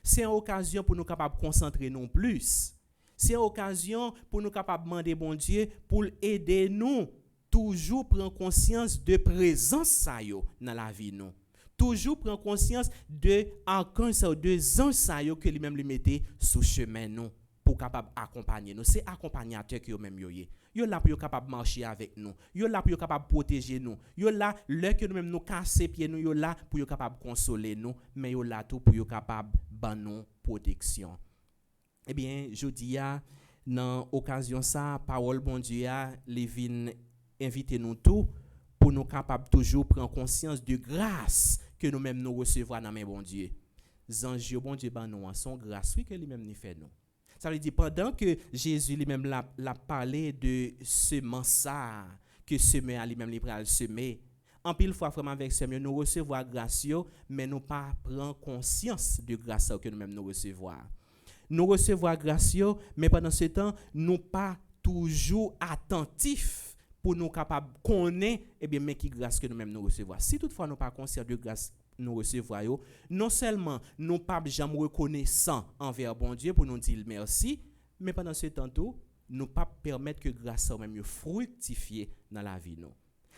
C'est une occasion pour nous capables concentrer nous plus. C'est une occasion pour nous capables demander bon Dieu pour aider nous toujours prendre conscience de présence ça yo dans la vie nous. Toujours prendre conscience de archange ça, de ange ça yo que lui-même lui mettait sous chemin nous pour capable accompagner nous. C'est accompagnateur que yo même yo yé. Yo là pour yo capable marcher avec nous. Yo là pour yo capable protéger nous. Yo là le que nous même nous casser pieds nous, yo là pour yo capable consoler nous, mais yo là tout pour yo capable ban nous protection. Eh bien, jodi a dans occasion ça, parole bon Dieu a les vinn inviter nous tout pour nous capable toujours prendre conscience de grâce que nous même nous recevoir dans main bon Dieu. Ange bon Dieu ban nous son grâce oui que lui même ni fait nous. Ça veut dire pendant que Jésus lui-même l'a parlé de semence ça que semer à lui-même libéral semer. En pile fois vraiment avec semer nous recevoir grâce mais nous pas prendre conscience de grâce que nous même nous recevoir. Nous recevoir grâce mais pendant ce temps nous pas toujours attentifs pour nous capables connaître et bien mais qui grâce que nous même nous recevoir. Si toutefois nous pas conscients de grâce nous recevoir non seulement nous pas jamais reconnaissant envers bon Dieu pour nous dire merci, mais pendant ce temps tout nous pas permettre que grâce ça même fructifier dans la vie nous.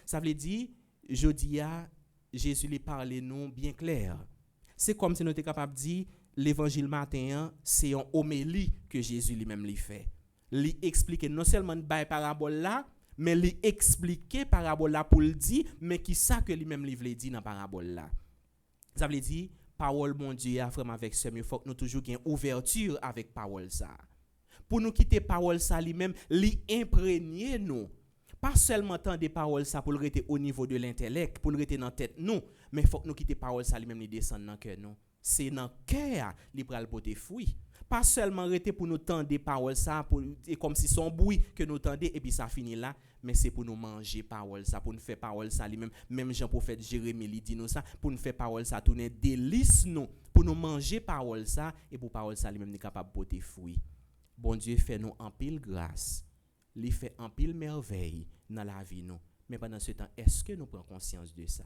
Ça veut dire jodi a Jésus lui parler nous bien clair. C'est comme si nous étions capable de dire l'évangile matin c'est une homélie que Jésus lui-même lui fait. Lui expliquer non seulement by parabole là, mais lui expliquer parabole là pour le dire mais qui ça que lui-même lui veut dire dans parabole là. Ça veut dire parole bon Dieu a vraiment avec ce mieux faut que nous toujours gain ouverture avec parole ça. Pour nous quitter parole ça lui-même lui imprégner nous. Pas seulement tant des paroles ça pour le rester au niveau de l'intellect, pour le rester dans tête nous, mais faut que nous quitter parole ça lui-même lui descendre dans cœur nous. C'est dans cœur li pral porter fruit. Pas seulement rester pour nous tendre des paroles ça pour et comme si son bruit que nous tendez et puis ça finit là, mais c'est pour nous manger parole ça, pour nous faire parole ça lui-même. Même Jean prophète Jérémie lui dit nous ça pour nous faire parole ça tourner délice nous, pour nous manger parole ça et pour parole ça lui-même nous capable porter fruit. Bon Dieu fait nous en pile grâce. Il fait en pile merveille dans la vie nous. Mais pendant ce temps, est-ce que nous prenons conscience de ça?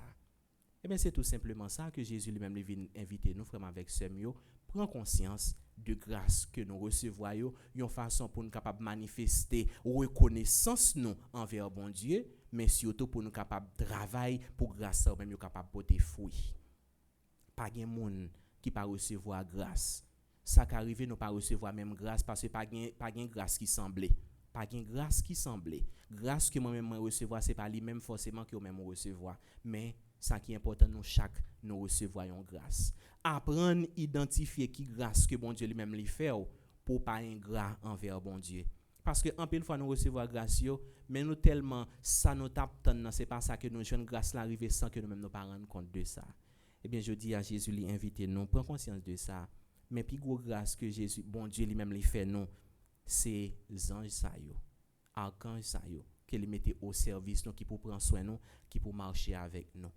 Eh bien, c'est tout simplement ça que Jésus lui-même vient inviter nous, vraiment avec ce mieux, prendre conscience de grâce que nous recevons, une façon pour nous capables de manifester reconnaissance nous envers bon Dieu, mais surtout pour nous capables de travailler pour grâce ça, même capable de porter fruit. Pas de monde qui pas recevoir grâce. Ça qui arrive, nous pas recevoir même grâce parce que pas de grâce qui semblait. Pas de grâce qui semblait. Grâce que moi-même recevoir, c'est pas lui-même forcément que moi-même recevoir, mais ça qui est important nous chaque nous recevoyons grâce. Apprendre identifier qui grâce que bon Dieu lui-même lui fait pour pas ingrat envers bon Dieu. Parce que en pile fois nous recevons grâce mais nous tellement ça nous tape tant c'est pas ça que nous jeune grâce l'arriver sans que nous même nous pas rendre compte de ça. Eh bien je dis à Jésus lui inviter nous prendre conscience de ça. Mais puis gros grâce que Jésus bon Dieu lui-même lui fait nous c'est ange ça yo, archange ça yo que lui mettait au service nous qui pour prendre soin nous, qui pour marcher avec nous.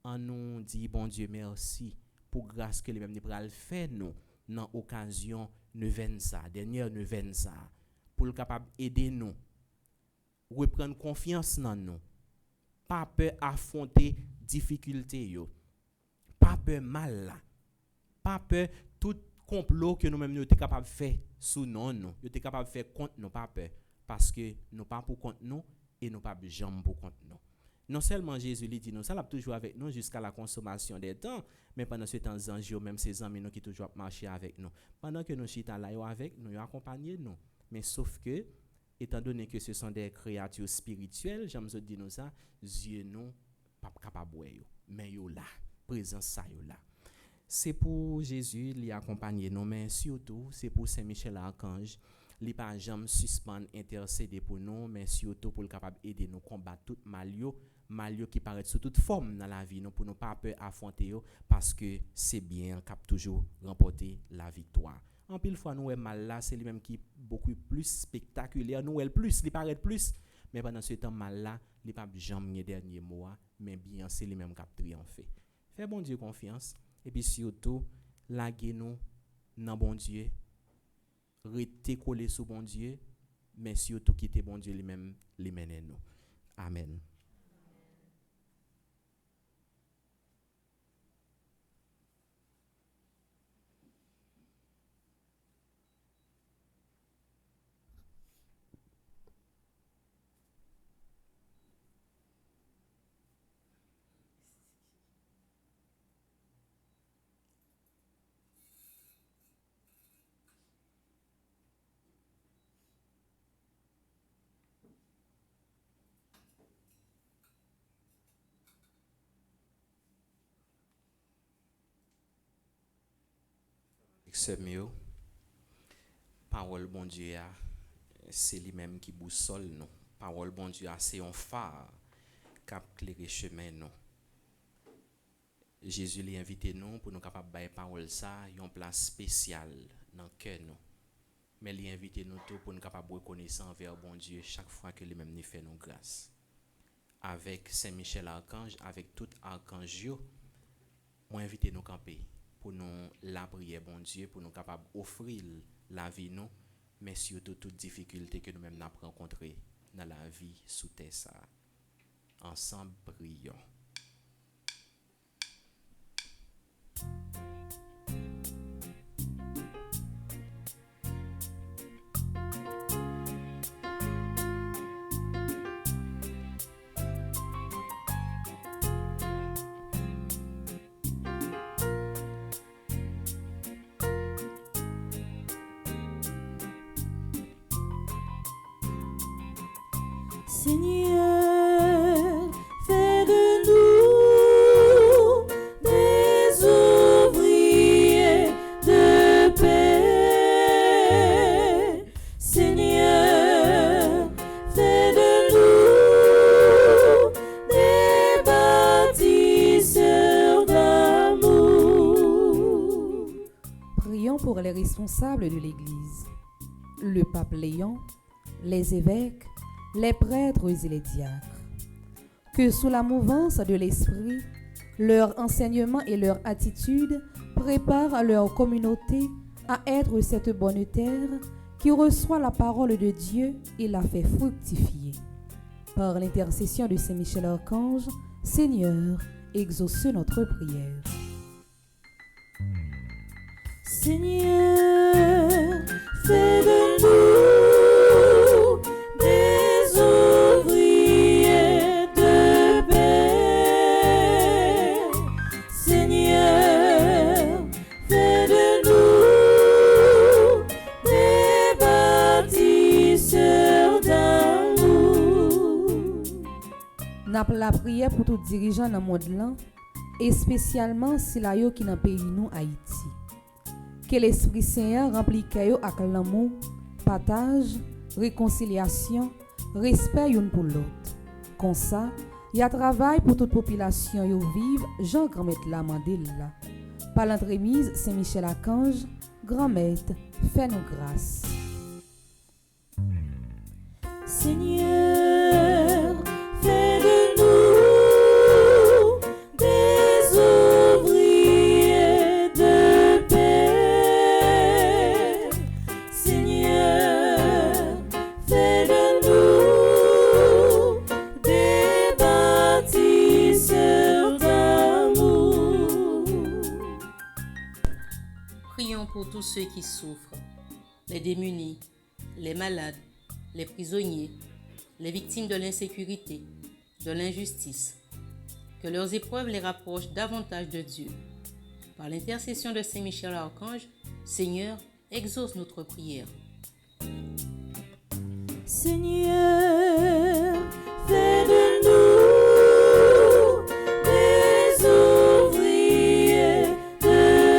En nous dit bon Dieu merci pour grâce que lui-même nous fait nous dans occasion neuvaine ça, dernière neuvaine ça pour le capable aider nous reprendre confiance dans nous. Pas peur affronter difficulté yo. Pas peur mal là. Pas peur tout complot que nous-mêmes nous sommes capables de faire sous nous, nous sommes capables de faire contre nous, pas peur. Parce que nous pas pour contre nous et nous pas jambe pour contre nous. Non seulement Jésus lui dit nous, ça l'a toujours avec nous jusqu'à la consommation des temps, mais pendant ce temps, anges, même ces amis nous qui toujours marcher avec nous. Pendant que nous chita là avec nous, accompagner nous. Mais sauf que, étant donné que ce sont des créatures spirituelles, j'aime ça dire nous ça, Dieu nous pas capable de mais yo là, présence ça yo là. c'est pour Jésus, il accompagner nous, mais surtout, c'est pour Saint-Michel Archange. Il n'a pas jamais suspendre, intercéder pour nous, mais surtout pour le capable aider nous combattre tout malio qui paraît sous toute forme dans la vie, nous, pour ne pas peur affronter, parce que c'est bien cap toujours remporter la victoire. En pile fois, nous, mal là, c'est lui-même qui est beaucoup plus spectaculaire, nous, il paraît plus, mais pendant ce temps, mal là, il n'a pas jamais dernier mot, mais bien, c'est lui-même qui a triomphé. Fais bon Dieu confiance, et puis surtout, laguez-nous dans bon Dieu, restez collés sous bon Dieu, mais surtout quitter bon Dieu lui-même, les mener nous. Amen. C'est mieux. Parole bon Dieu, c'est lui-même qui boussole nous. Parole bon Dieu, c'est un phare qui éclaire chemin nous. Jésus l'a invité nous pour nous capables de parole ça, une place spéciale dans le cœur nous. Mais il a invité nous tout pour nous capables de reconnaître envers bon Dieu chaque fois que lui-même nous fait nous grâce. Avec Saint-Michel Archange, avec tout archange, on invite nous camper pour nous la prière bon Dieu, pour nous capables d'offrir la vie nous, mais surtout toute difficulté que nous-mêmes nous avons rencontrées dans la vie sous terre ça. Ensemble prions. Seigneur, fais de nous des ouvriers de paix. Seigneur, fais de nous des bâtisseurs d'amour. Prions pour les responsables de l'Église, le pape Léon, les évêques, les prêtres et les diacres. Que sous la mouvance de l'Esprit, leur enseignement et leur attitude préparent leur communauté à être cette bonne terre qui reçoit la parole de Dieu et la fait fructifier. Par l'intercession de Saint Michel Archange, Seigneur, exauce notre prière. Seigneur, fais de nous des ouvriers de paix. Seigneur, fais de nous des bâtisseurs d'amour. N'a la prière pour tout dirigeant dans le monde là, et spécialement si la yo qui dans pays nous Haïti. Que l'Esprit Saint remplit yo avec l'amour, partage, réconciliation, respect une pour l'autre. Comme ça, il y a travail pour toute population yo vive, Jean Grand-Maître la mandel là. Par l'entremise Saint-Michel Archange, Grand-Maître, fais-nous grâce. Seigneur, fais de nous des ouvriers de paix. Seigneur, fais de nous des bâtisseurs d'amour. Prions pour tous ceux qui souffrent, les démunis, les malades, les prisonniers, les victimes de l'insécurité, de l'injustice. Que leurs épreuves les rapprochent davantage de Dieu. Par l'intercession de Saint Michel Archange, Seigneur, exauce notre prière. Seigneur, fais de nous des ouvriers de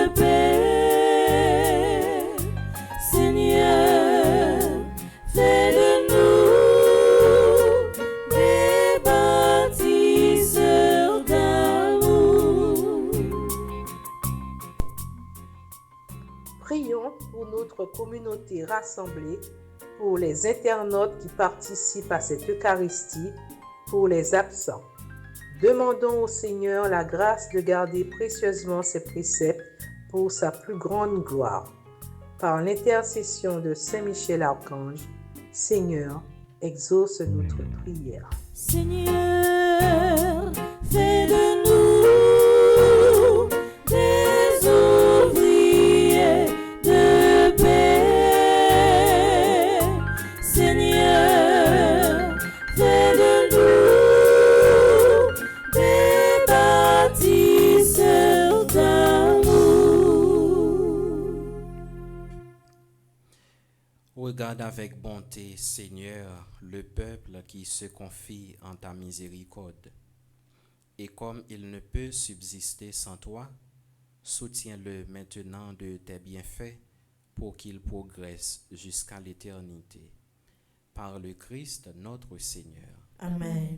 communauté rassemblée, pour les internautes qui participent à cette Eucharistie, pour les absents. Demandons au Seigneur la grâce de garder précieusement ses préceptes pour sa plus grande gloire. Par l'intercession de Saint Michel Archange, Seigneur, exauce notre prière. Seigneur, fais de nous des ouvriers de paix. Seigneur, fais de nous des bâtisseurs d'amour. Regarde avec bonté, Seigneur, le peuple qui se confie en ta miséricorde. Et comme il ne peut subsister sans toi, soutiens-le maintenant de tes bienfaits pour qu'il progresse jusqu'à l'éternité. Par le Christ notre Seigneur. Amen.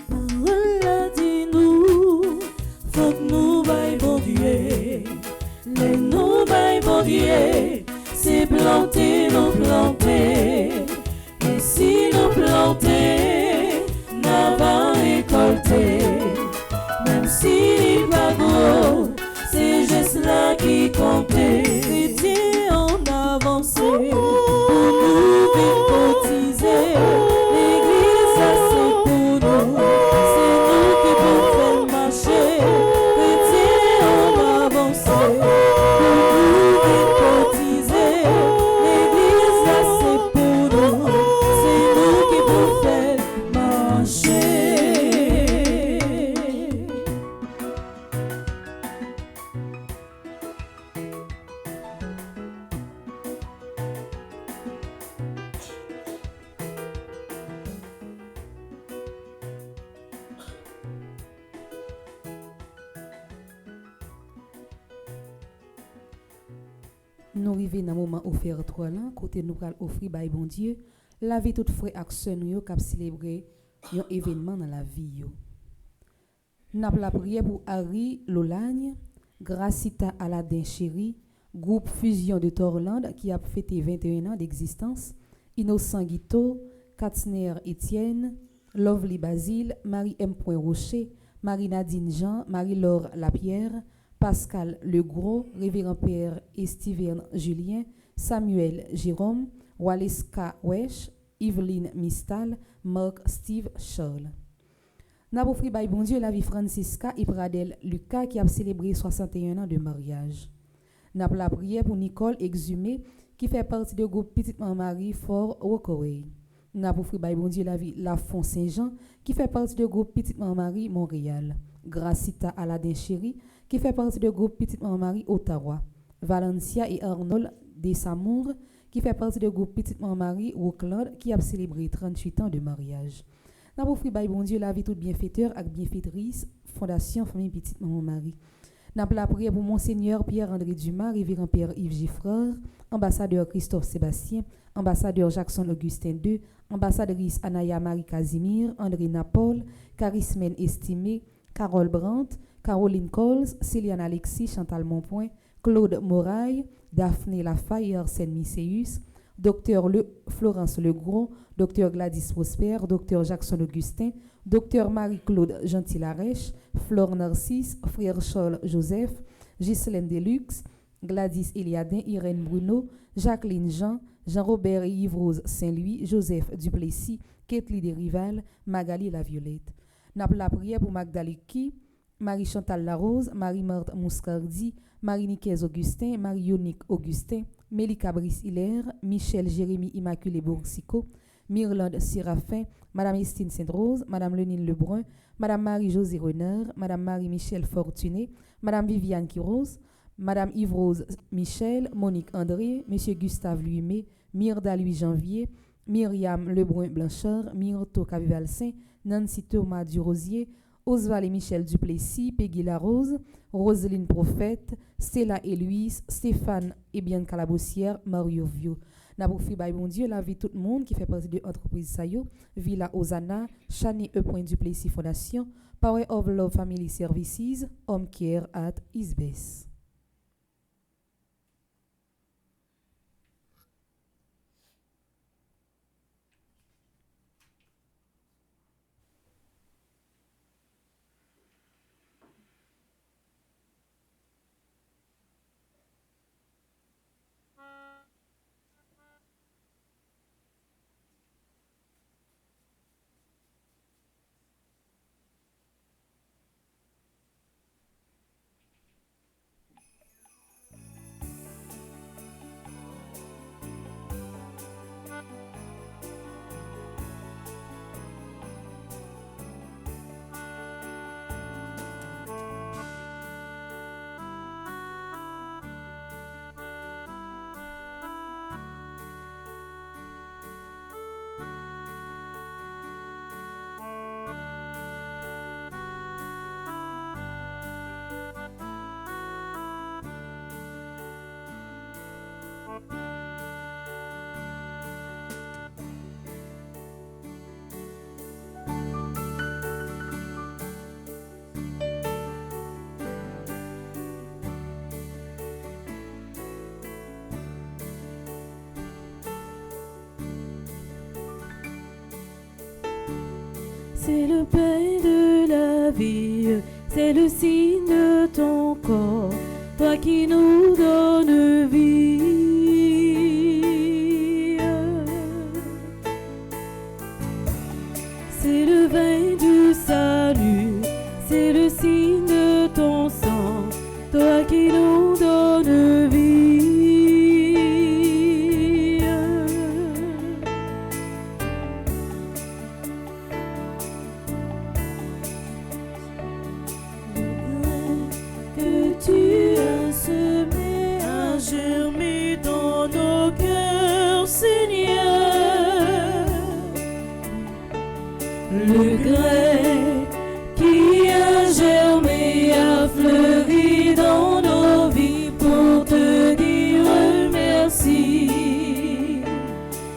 Parole dis-nous, faut que nous baille bon Dieu. Les nous baille bon Dieu, c'est planter, nous planter. Et si nous planter, nous va récolter. Même si n'est pas gros, c'est juste là qui comptait. Chrétien en avancée, pour nous vite cotiser. L'église, ça c'est pour nous, c'est nous qui pour faire marcher. Chrétien en avancée, pour nous vite cotiser. L'église, ça c'est pour nous, c'est nous qui pour faire marcher. Nous arrivons dans le moment offert trois là, côté nous allons offrir by bon Dieu, la vie toute frère ak sœur nous qui célébrer un événement dans la vie yo. N'a la prière pour Harry Lolagne, Gracita Aladin Chéri, groupe Fusion de Torland qui a fêté 21 ans d'existence, Innocent Guito, Katzner Étienne, Lovely Basile, Marie M. Rocher, Marie-Nadine Jean, Marie-Laure Lapierre, Pascal Legros, Révérend Père Estiverne Julien, Samuel Jérôme, Waleska Wesh, Yveline Mistal, Marc Steve Charles. N'a pas offert by bon Dieu la vie Francisca et Pradel Lucas qui a célébré 61 ans de mariage. N'a pas la prière pour Nicole Exhumé qui fait partie du groupe Petite Marie Fort Rockaway. N'a pas offert by bon Dieu la vie Lafont Saint-Jean qui fait partie du groupe Petite Marie Montréal. Gracita Aladin Chéri qui fait partie du groupe Petite Marie Ottawa. Valencia et Arnold Desamour qui fait partie du groupe Petite Marie Rockland qui a célébré 38 ans de mariage. N'a pas offert by bon Dieu la vie toute bienfaiteur et bienfaitrice Fondation Famille Petite Marie. N'a pas la prière pour Monseigneur Pierre-André Dumas, Révérend Père Yves Giffreur, ambassadeur Christophe Sébastien, ambassadeur Jackson Augustin II, ambassadrice Anaya Marie Casimir, André Napol, Charismène Estimé, Carole Brandt, Caroline Coles, Céliane Alexis, Chantal Monpoint, Claude Moraille, Daphné Lafaye et Arsène Misséus, Dr Florence Legros, Dr Gladys Prosper, Dr Jackson Augustin, Dr Marie-Claude Gentil-Arèche, Flore Narcisse, Frère Charles Joseph, Ghislaine Deluxe, Gladys Eliadin, Irène Bruno, Jacqueline Jean, Jean-Robert et Yves-Rose Saint-Louis, Joseph Duplessis, Kathleen Desrival, Magali La Violette. N'a la prière pour Magdaluki, Marie-Chantal Larose, Marie-Marthe Mouscardi, Marie-Nicaise Augustin, Marie-Yonique Augustin, Mélika Brice-Hilaire, Michel Jérémy Immaculé Boursico, Myrlande Séraphin, Madame Estine Sainte-Rose, Madame Lenine Lebrun, Madame Marie-Josée Renard, Madame Marie-Michel Fortuné, Madame Viviane Quiros, Madame Yves-Rose Michel, Monique André, Monsieur Gustave Luimé, Myrda Louis Janvier, Myriam Lebrun Blanchard, Myrto Cavivalsin, Nancy Thomas Durosier, Oswald et Michel Duplessis, Peggy Larose, Roselyne Prophète, Stella et Louise, Stéphane et Bianca Labossière, Mario Vio. N'a pour fi bon Dieu la vie tout le monde qui fait partie de l'entreprise Sayo, Villa Osana, Chani E. Duplessis Fondation, Power of Love Family Services, Home Care at Isbes. C'est le pain de la vie, c'est le signe de ton corps, toi qui nous donnes vie. C'est le vin du salut, c'est le signe de ton sang, toi qui nous donnes vie. Le grain qui a germé, a fleuri dans nos vies pour te dire merci,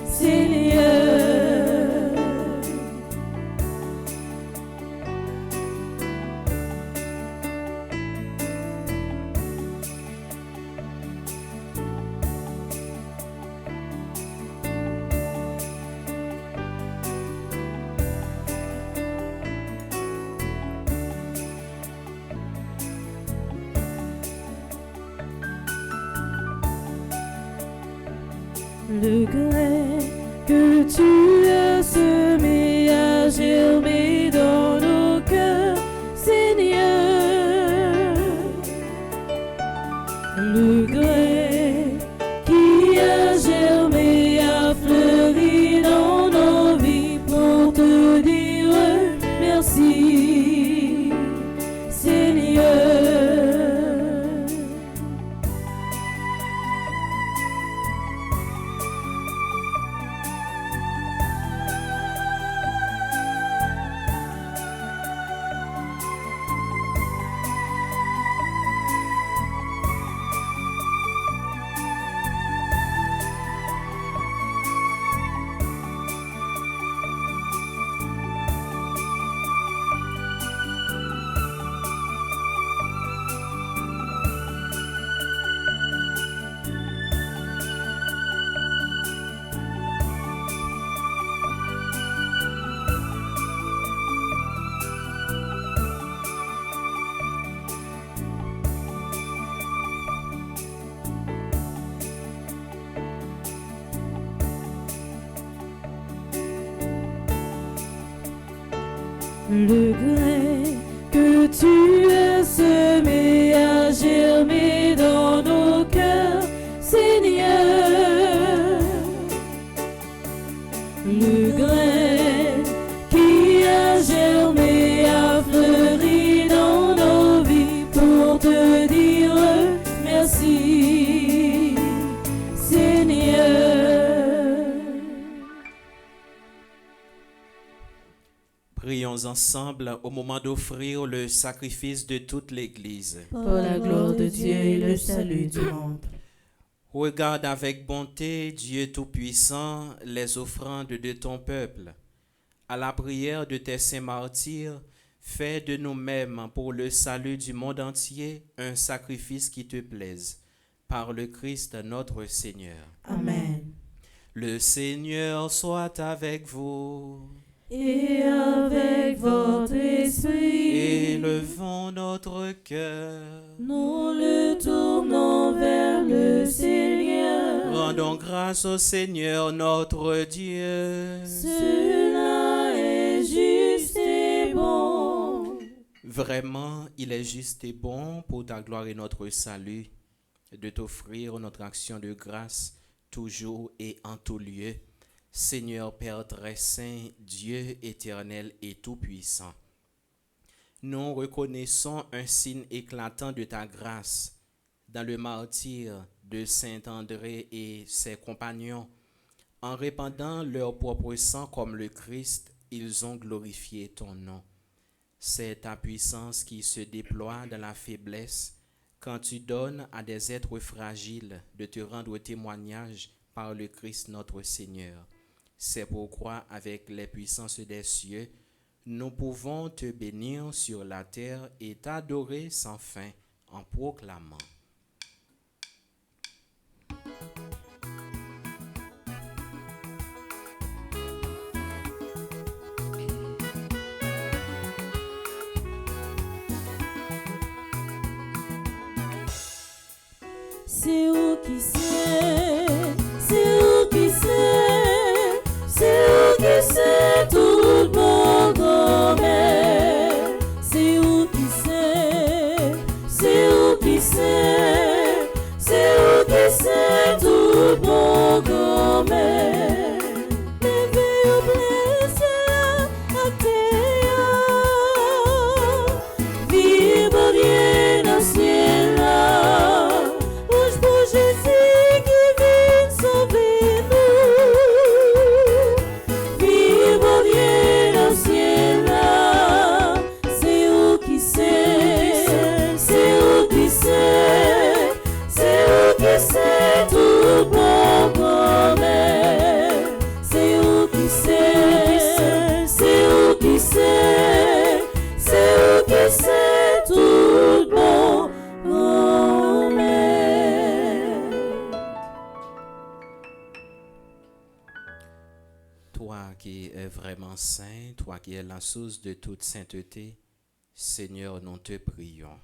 Seigneur. Le grain que tu as semé a germé dans nos cœurs, Seigneur. Le grain qui a germé a fleuri dans nos vies pour te dire merci, Seigneur. Le grain que tu as semé à germer dans nos cœurs, Seigneur. Le grain qui a germé a fleuri dans nos vies pour te dire merci, Seigneur. Prions ensemble au moment d'offrir le sacrifice de toute l'Église. Pour la gloire de Dieu et le salut du monde. Regarde avec bonté, Dieu Tout-Puissant, les offrandes de ton peuple. À la prière de tes saints martyrs, fais de nous-mêmes pour le salut du monde entier un sacrifice qui te plaise. Par le Christ notre Seigneur. Amen. Le Seigneur soit avec vous. Et avec votre esprit, Élevons notre cœur. nous le tournons vers le Seigneur. Rendons grâce au Seigneur notre Dieu. Cela est juste et bon. Vraiment, il est juste et bon pour ta gloire et notre salut de t'offrir notre action de grâce toujours et en tout lieu. Seigneur Père très saint, Dieu éternel et tout-puissant, nous reconnaissons un signe éclatant de ta grâce dans le martyre de Saint André et ses compagnons. En répandant leur propre sang comme le Christ, ils ont glorifié ton nom. C'est ta puissance qui se déploie dans la faiblesse quand tu donnes à des êtres fragiles de te rendre témoignage par le Christ notre Seigneur. C'est pourquoi, avec les puissances des cieux, nous pouvons te bénir sur la terre et t'adorer sans fin en proclamant. C'est où qui sait, c'est où qui sait, c'est où qui sait tout mon grand-mère. C'est où qui sait, c'est où qui sait, c'est où qui sait tout mon grand-mère. Levez au blessé à terre, vive bien dans le ciel là. Jésus qui vient sauver nous, vive bien dans le ciel là. C'est où qui sait, c'est où qui sait, c'est où qui sait tout bon grand-mère. C'est où qui sait, c'est où qui sait, c'est où qui sait tout bon grand-mère. Toi qui es vraiment saint, toi qui es la source de toute sainteté, Seigneur, nous te prions.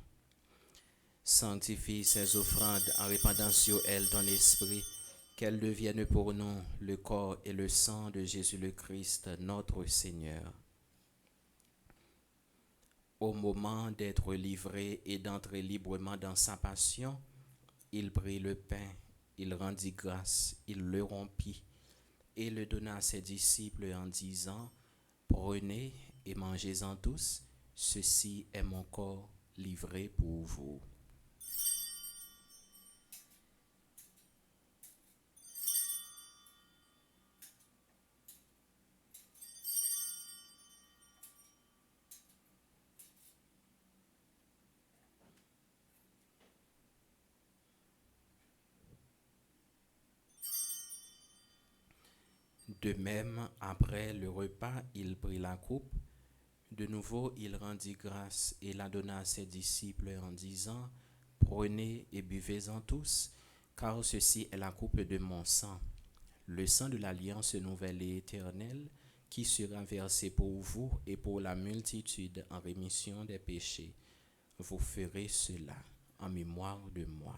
Sanctifie ces offrandes en répandant sur elles ton esprit, qu'elles deviennent pour nous le corps et le sang de Jésus le Christ, notre Seigneur. Au moment d'être livré et d'entrer librement dans sa passion, il prit le pain, il rendit grâce, il le rompit et le donna à ses disciples en disant, « Prenez et mangez-en tous, ceci est mon corps livré pour vous. » De même, après le repas, il prit la coupe. De nouveau, il rendit grâce et la donna à ses disciples en disant, « Prenez et buvez-en tous, car ceci est la coupe de mon sang, le sang de l'alliance nouvelle et éternelle, qui sera versé pour vous et pour la multitude en rémission des péchés. Vous ferez cela en mémoire de moi. »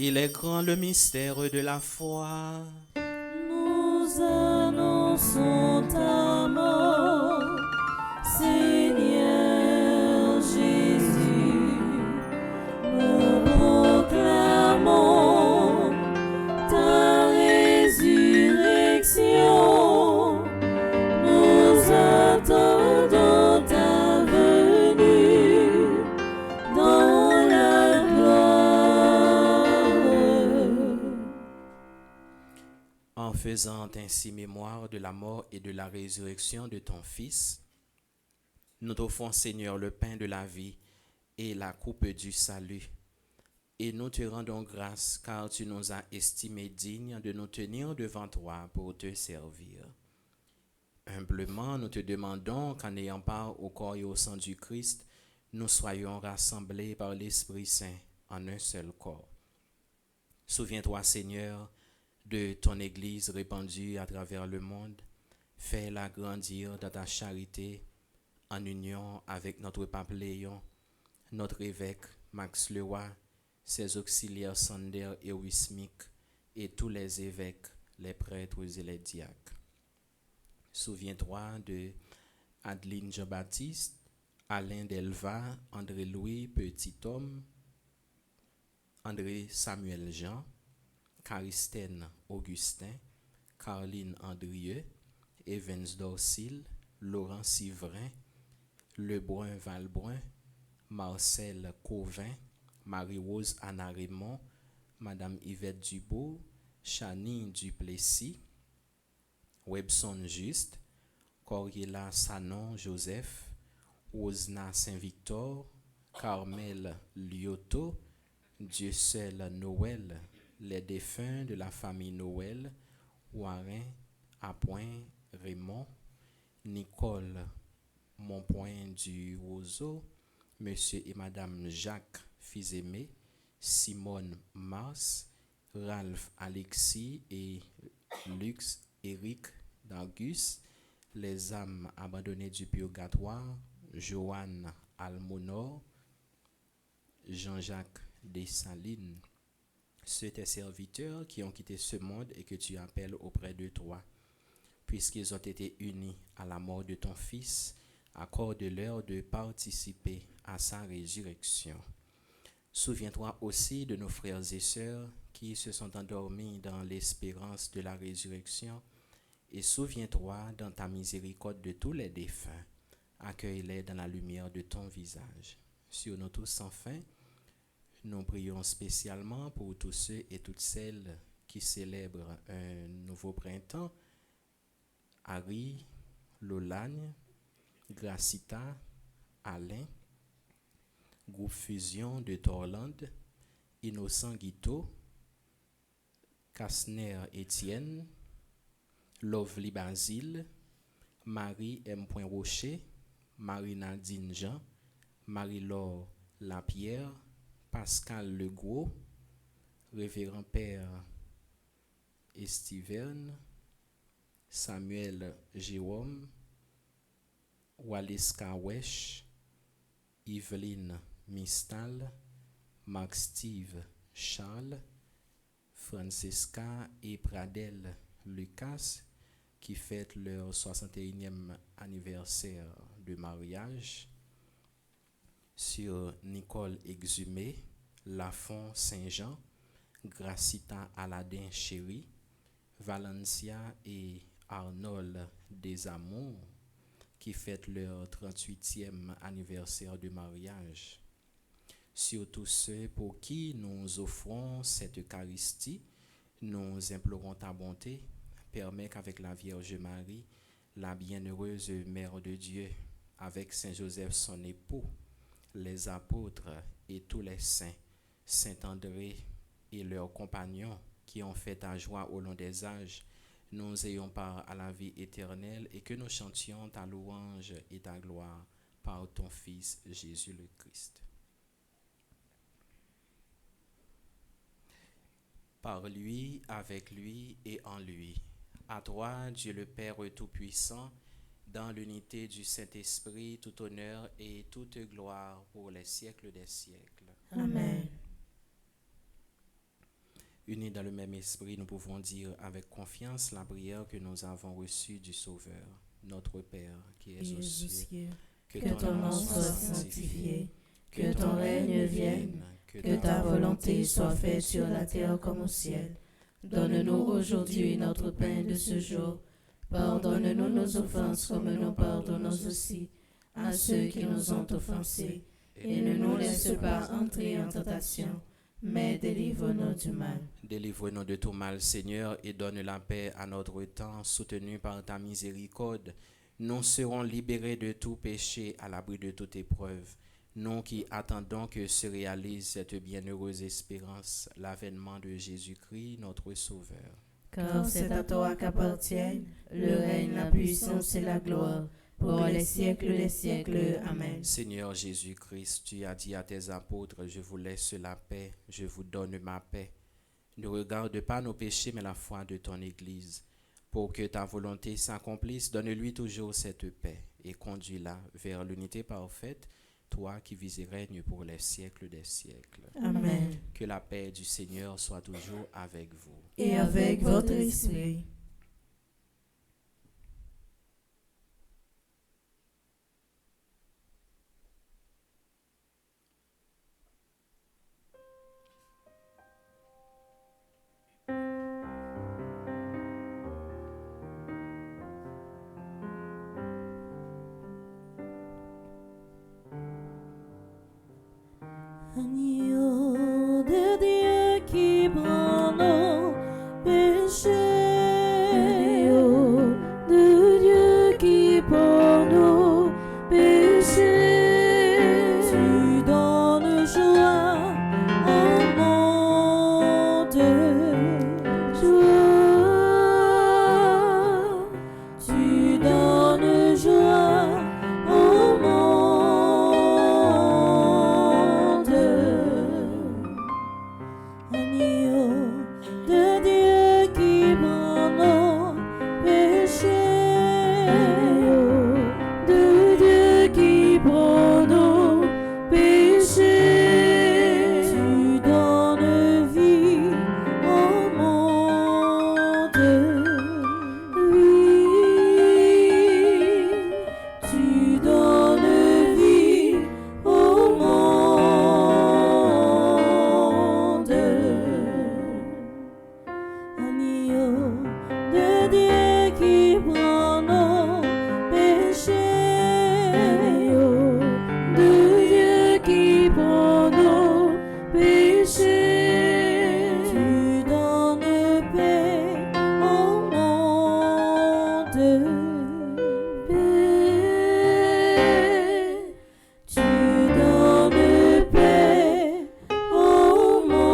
Il est grand le mystère de la foi. Nous annonçons ta mort, Seigneur Jésus. Nous proclamons ta résurrection. Nous attendons ta venue dans la gloire. En faisant ainsi mémoire de la mort et de la résurrection de ton Fils, nous t'offrons, Seigneur, le pain de la vie et la coupe du salut. Et nous te rendons grâce car tu nous as estimés dignes de nous tenir devant toi pour te servir. Humblement, nous te demandons qu'en ayant part au corps et au sang du Christ, nous soyons rassemblés par l'Esprit Saint en un seul corps. Souviens-toi, Seigneur, de ton Église répandue à travers le monde. Fais-la grandir dans ta charité en union avec notre pape Léon, notre évêque Max Leroy, ses auxiliaires Sander et Wismik et tous les évêques, les prêtres et les diacres. Souviens-toi de Adeline Jean-Baptiste, Alain Delva, André-Louis Petit-Homme, André Samuel Jean, Caristène Augustin, Caroline Andrieux, Evans Dorsil, Laurent Sivrin, Lebrun Valbrun, Marcel Cauvin, Marie-Rose Anna Raymond, Madame Yvette Dubourg, Chani Duplessis, Webson Juste, Coriela Sanon Joseph, Osna Saint-Victor, Carmel Lyoto, Dieu seul Noël, les défunts de la famille Noël, Warren Appoint Raymond, Nicole Monpoint du Roseau, Monsieur et Madame Jacques Fils-Aimé, Simone Mars, Ralph Alexis et Lux Éric Dargus, les âmes abandonnées du purgatoire, Joanne Almonor, Jean-Jacques Dessalines, ceux tes serviteurs qui ont quitté ce monde et que tu appelles auprès de toi, puisqu'ils ont été unis à la mort de ton Fils, accorde-leur de participer à sa résurrection. Souviens-toi aussi de nos frères et sœurs qui se sont endormis dans l'espérance de la résurrection, et souviens-toi dans ta miséricorde de tous les défunts. Accueille-les dans la lumière de ton visage. Sur nous tous sans fin, nous prions spécialement pour tous ceux et toutes celles qui célèbrent un nouveau printemps. Harry, Lolagne, Gracita, Alain, Groupe Fusion de Torland, Innocent Guito, Kastner Étienne, Lovely Basile, Marie M. Rocher, Marie-Nadine Jean, Marie-Laure Lapierre, Pascal Legros, Révérend Père Estiverne, Samuel Jérôme, Wallace Kawesh, Yveline Mistal, Marc Steve Charles, Francesca et Pradel Lucas, qui fêtent leur 61e anniversaire de mariage, sur Nicole Exhumé, Lafont Saint-Jean, Gracita Aladin Chéri, Valencia et Arnold Desamours, qui fêtent leur 38e anniversaire de mariage. Sur tous ceux pour qui nous offrons cette Eucharistie, nous implorons ta bonté. Permets qu'avec la Vierge Marie, la bienheureuse Mère de Dieu, avec Saint Joseph son époux, les apôtres et tous les saints, Saint André et leurs compagnons qui ont fait ta joie au long des âges, nous ayons part à la vie éternelle et que nous chantions ta louange et ta gloire par ton Fils Jésus le Christ. Par lui, avec lui et en lui. À toi, Dieu le Père Tout-Puissant, dans l'unité du Saint-Esprit, tout honneur et toute gloire pour les siècles des siècles. Amen. Unis dans le même esprit, nous pouvons dire avec confiance la prière que nous avons reçue du Sauveur. Notre Père, qui es aux cieux, que ton nom soit sanctifié, que ton règne vienne, que ta volonté soit faite sur la terre comme au ciel. Donne-nous aujourd'hui notre pain de ce jour. Pardonne-nous nos offenses comme nous pardonnons aussi à ceux qui nous ont offensés. Et ne nous laisse pas entrer en tentation, mais délivre-nous du mal. Délivre-nous de tout mal, Seigneur, et donne la paix à notre temps, soutenu par ta miséricorde. Nous serons libérés de tout péché, à l'abri de toute épreuve. Nous qui attendons que se réalise cette bienheureuse espérance, l'avènement de Jésus-Christ, notre Sauveur. Car c'est à toi qu'appartiennent le règne, la puissance et la gloire, pour les siècles des siècles. Amen. Seigneur Jésus-Christ, tu as dit à tes apôtres, je vous laisse la paix, je vous donne ma paix. Ne regarde pas nos péchés, mais la foi de ton Église. Pour que ta volonté s'accomplisse, donne-lui toujours cette paix et conduis-la vers l'unité parfaite, toi qui vis et règnes pour les siècles des siècles. Amen. Que la paix du Seigneur soit toujours avec vous. Et avec votre esprit. Agneau de Dieu qui prend nos péchés, agneau de Dieu qui prend nos péchés, tu donnes joie au monde, joie, tu donnes joie au monde. Agneau de Dieu qui prend nos péchés, agneau de Dieu qui prend nos péchés, tu donnes vie au monde, oui, tu donnes vie au monde. Agneau de Dieu qui prend nos péchés, agneau de Dieu qui prend nos péchés, tu donnes paix au monde, paix, tu donnes paix au monde.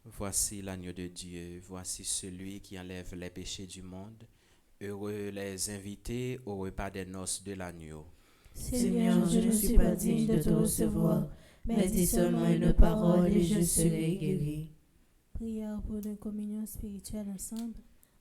Voici l'agneau de Dieu, voici celui qui enlève les péchés du monde. Heureux les invités au repas des noces de l'agneau. Seigneur, je ne suis pas digne de te recevoir, mais dis seulement une parole et je serai guéri. Prière pour une communion spirituelle ensemble.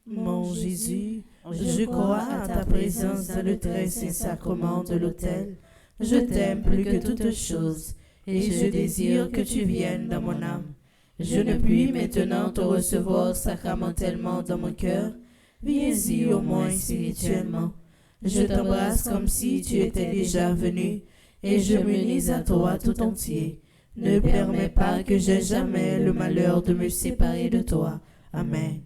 Mon Jésus, je crois à ta présence dans le très saint sacrement de l'autel. Je t'aime plus que toute chose et je désire que tu viennes dans mon âme. Je ne puis maintenant te recevoir sacramentellement dans mon cœur. Viens-y au moins spirituellement. Je t'embrasse comme si tu étais déjà venu et je m'unis à toi tout entier. Ne permets pas que j'aie jamais le malheur de me séparer de toi. Amen.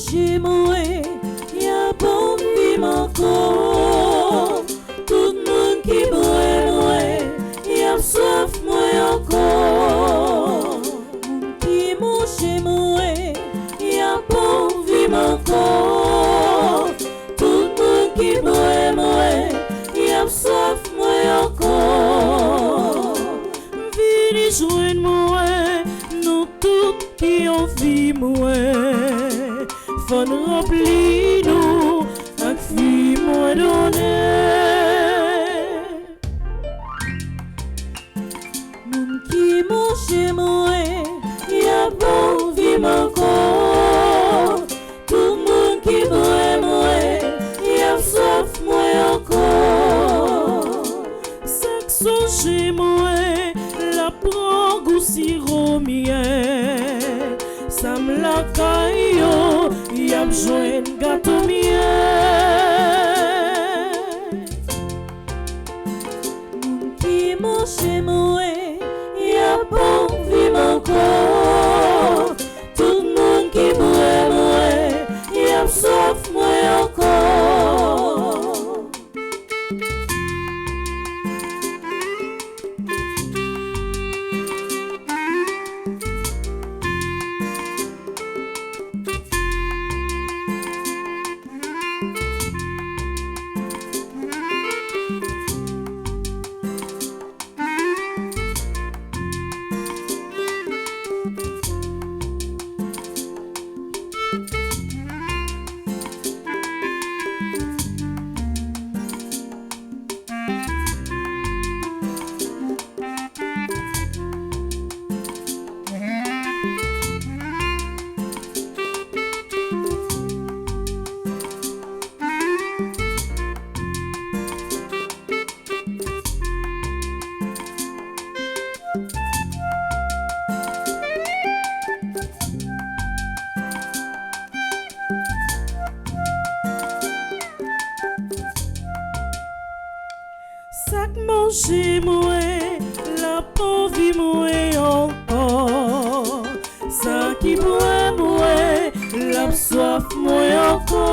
manger moi, y a bon vivre encore. Tout le monde qui boit moi, y a soif moi encore. Qui mange moi, y a bon vivre encore. Tout le monde qui boit moi, y a soif moi encore. Venez joindre moi, nous tous qui ont vie moi. Fon rempli nous, ak vie moi donner. Moun qui mange moi, y a bon vivre encore. Tout le monde qui boit moi, y a soif moi encore. Sak songe moi, la prend goût sirop miel. Sam la caillou, y a besoin de gâteau miel. Moun qui mange moi, y a bon vivre encore. Tout le monde qui boit moi, y a soif moi encore. Sak manger moi, la pauvre vie moi encore. Ça qui boit moi, la soif moi encore.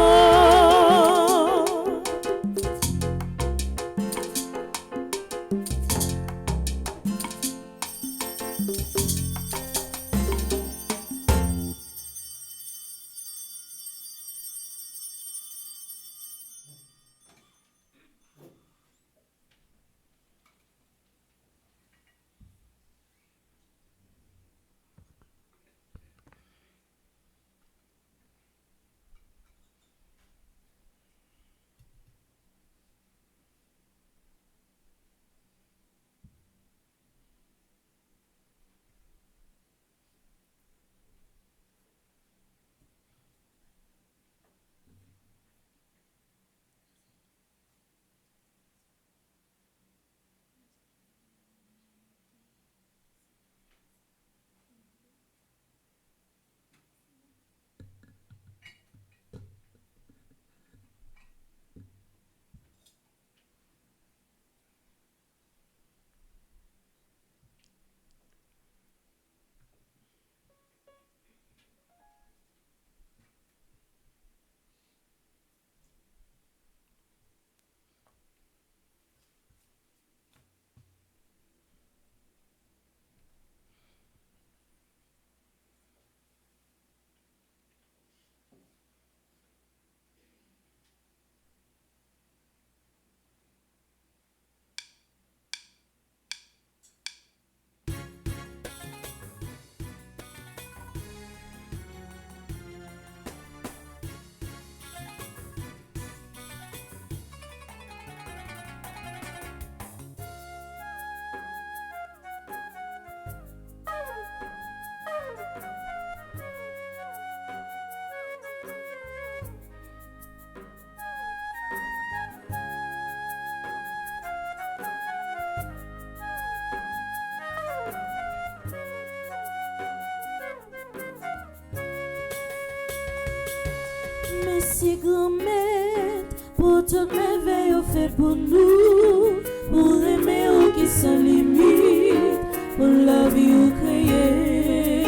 Merci grand-mère pour toute merveille au fait pour nous, pour aimer ou qui sans limite, pour la vie ou créer.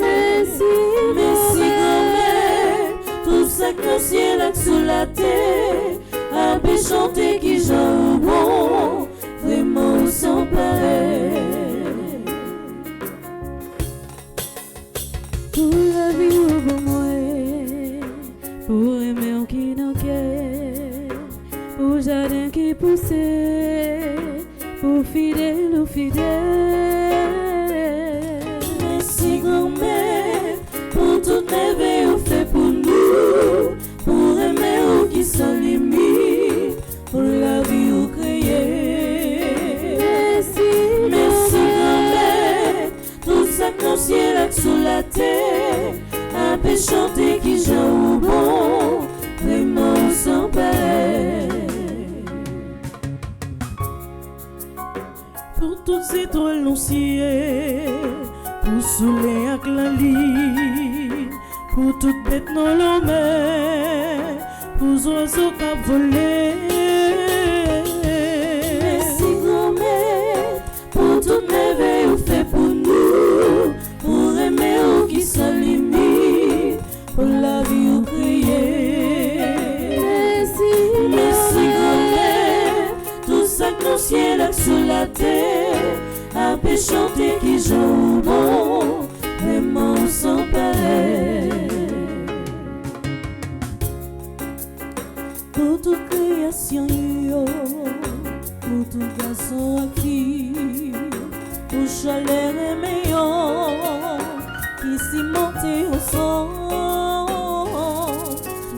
Merci grand-mère pour fidèle ou fidèle. Merci grand-mère pour toute merveille ou fait pour nous, pour aimer ou qui sans limite, pour la vie ou créer. Merci grand-mère, tout ça que nos ciels sous la terre, un peu chanter qui j'en bon, vraiment sans pareil. Pour toutes ces étoiles non ciel, pour soleil avec la ligne, pour toutes bêtes non la mer, pour oiseaux qui volent. Merci grand-mère, pour toute merveille ou fait pour nous, pour aimer ou qui sans limite, pour la vie ou crier. Merci grand-mère, tout ça que nos ciels sur la terre, un peu chanter qui joue bon, vraiment sans pareil. Pour toute création, pour tout garçon à qui, pour chaleur et meilleur, qui s'y monte au son.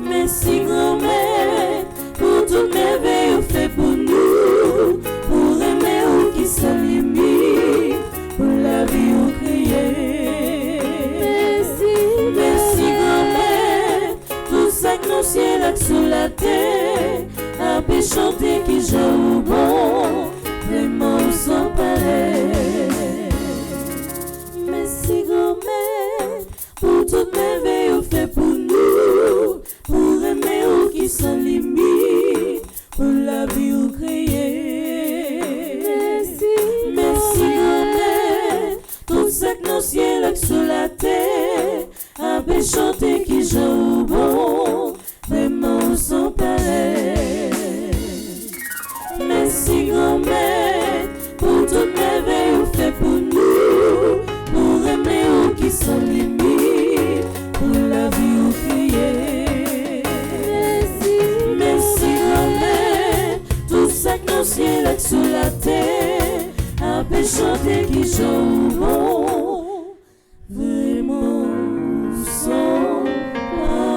Merci grand-mère, pour toute merveille fait pour nous, pour aimer ou qui sans limite, pour la vie ou crier. Merci grand-mère, tout ça que nos ciels sur la terre, un peu chanter qui joue bon, vraiment sans pareil. Merci grand-mère, pour toute merveille fait pour nous, pour aimer ou qui sans limite, pour la vie ou crier. Merci grand-mère, tout ça que nos ciels sur la terre, un peu chanter qui joue bon, vraiment sans pareil. Merci grand-mère, pour toute merveille fait pour nous, pour aimer ou qui sans limite, pour la vie ou crier. Merci grand-mère, tout ça que nos ciels sur la terre, un peu chanter qui joue bon, vraiment sans pareil.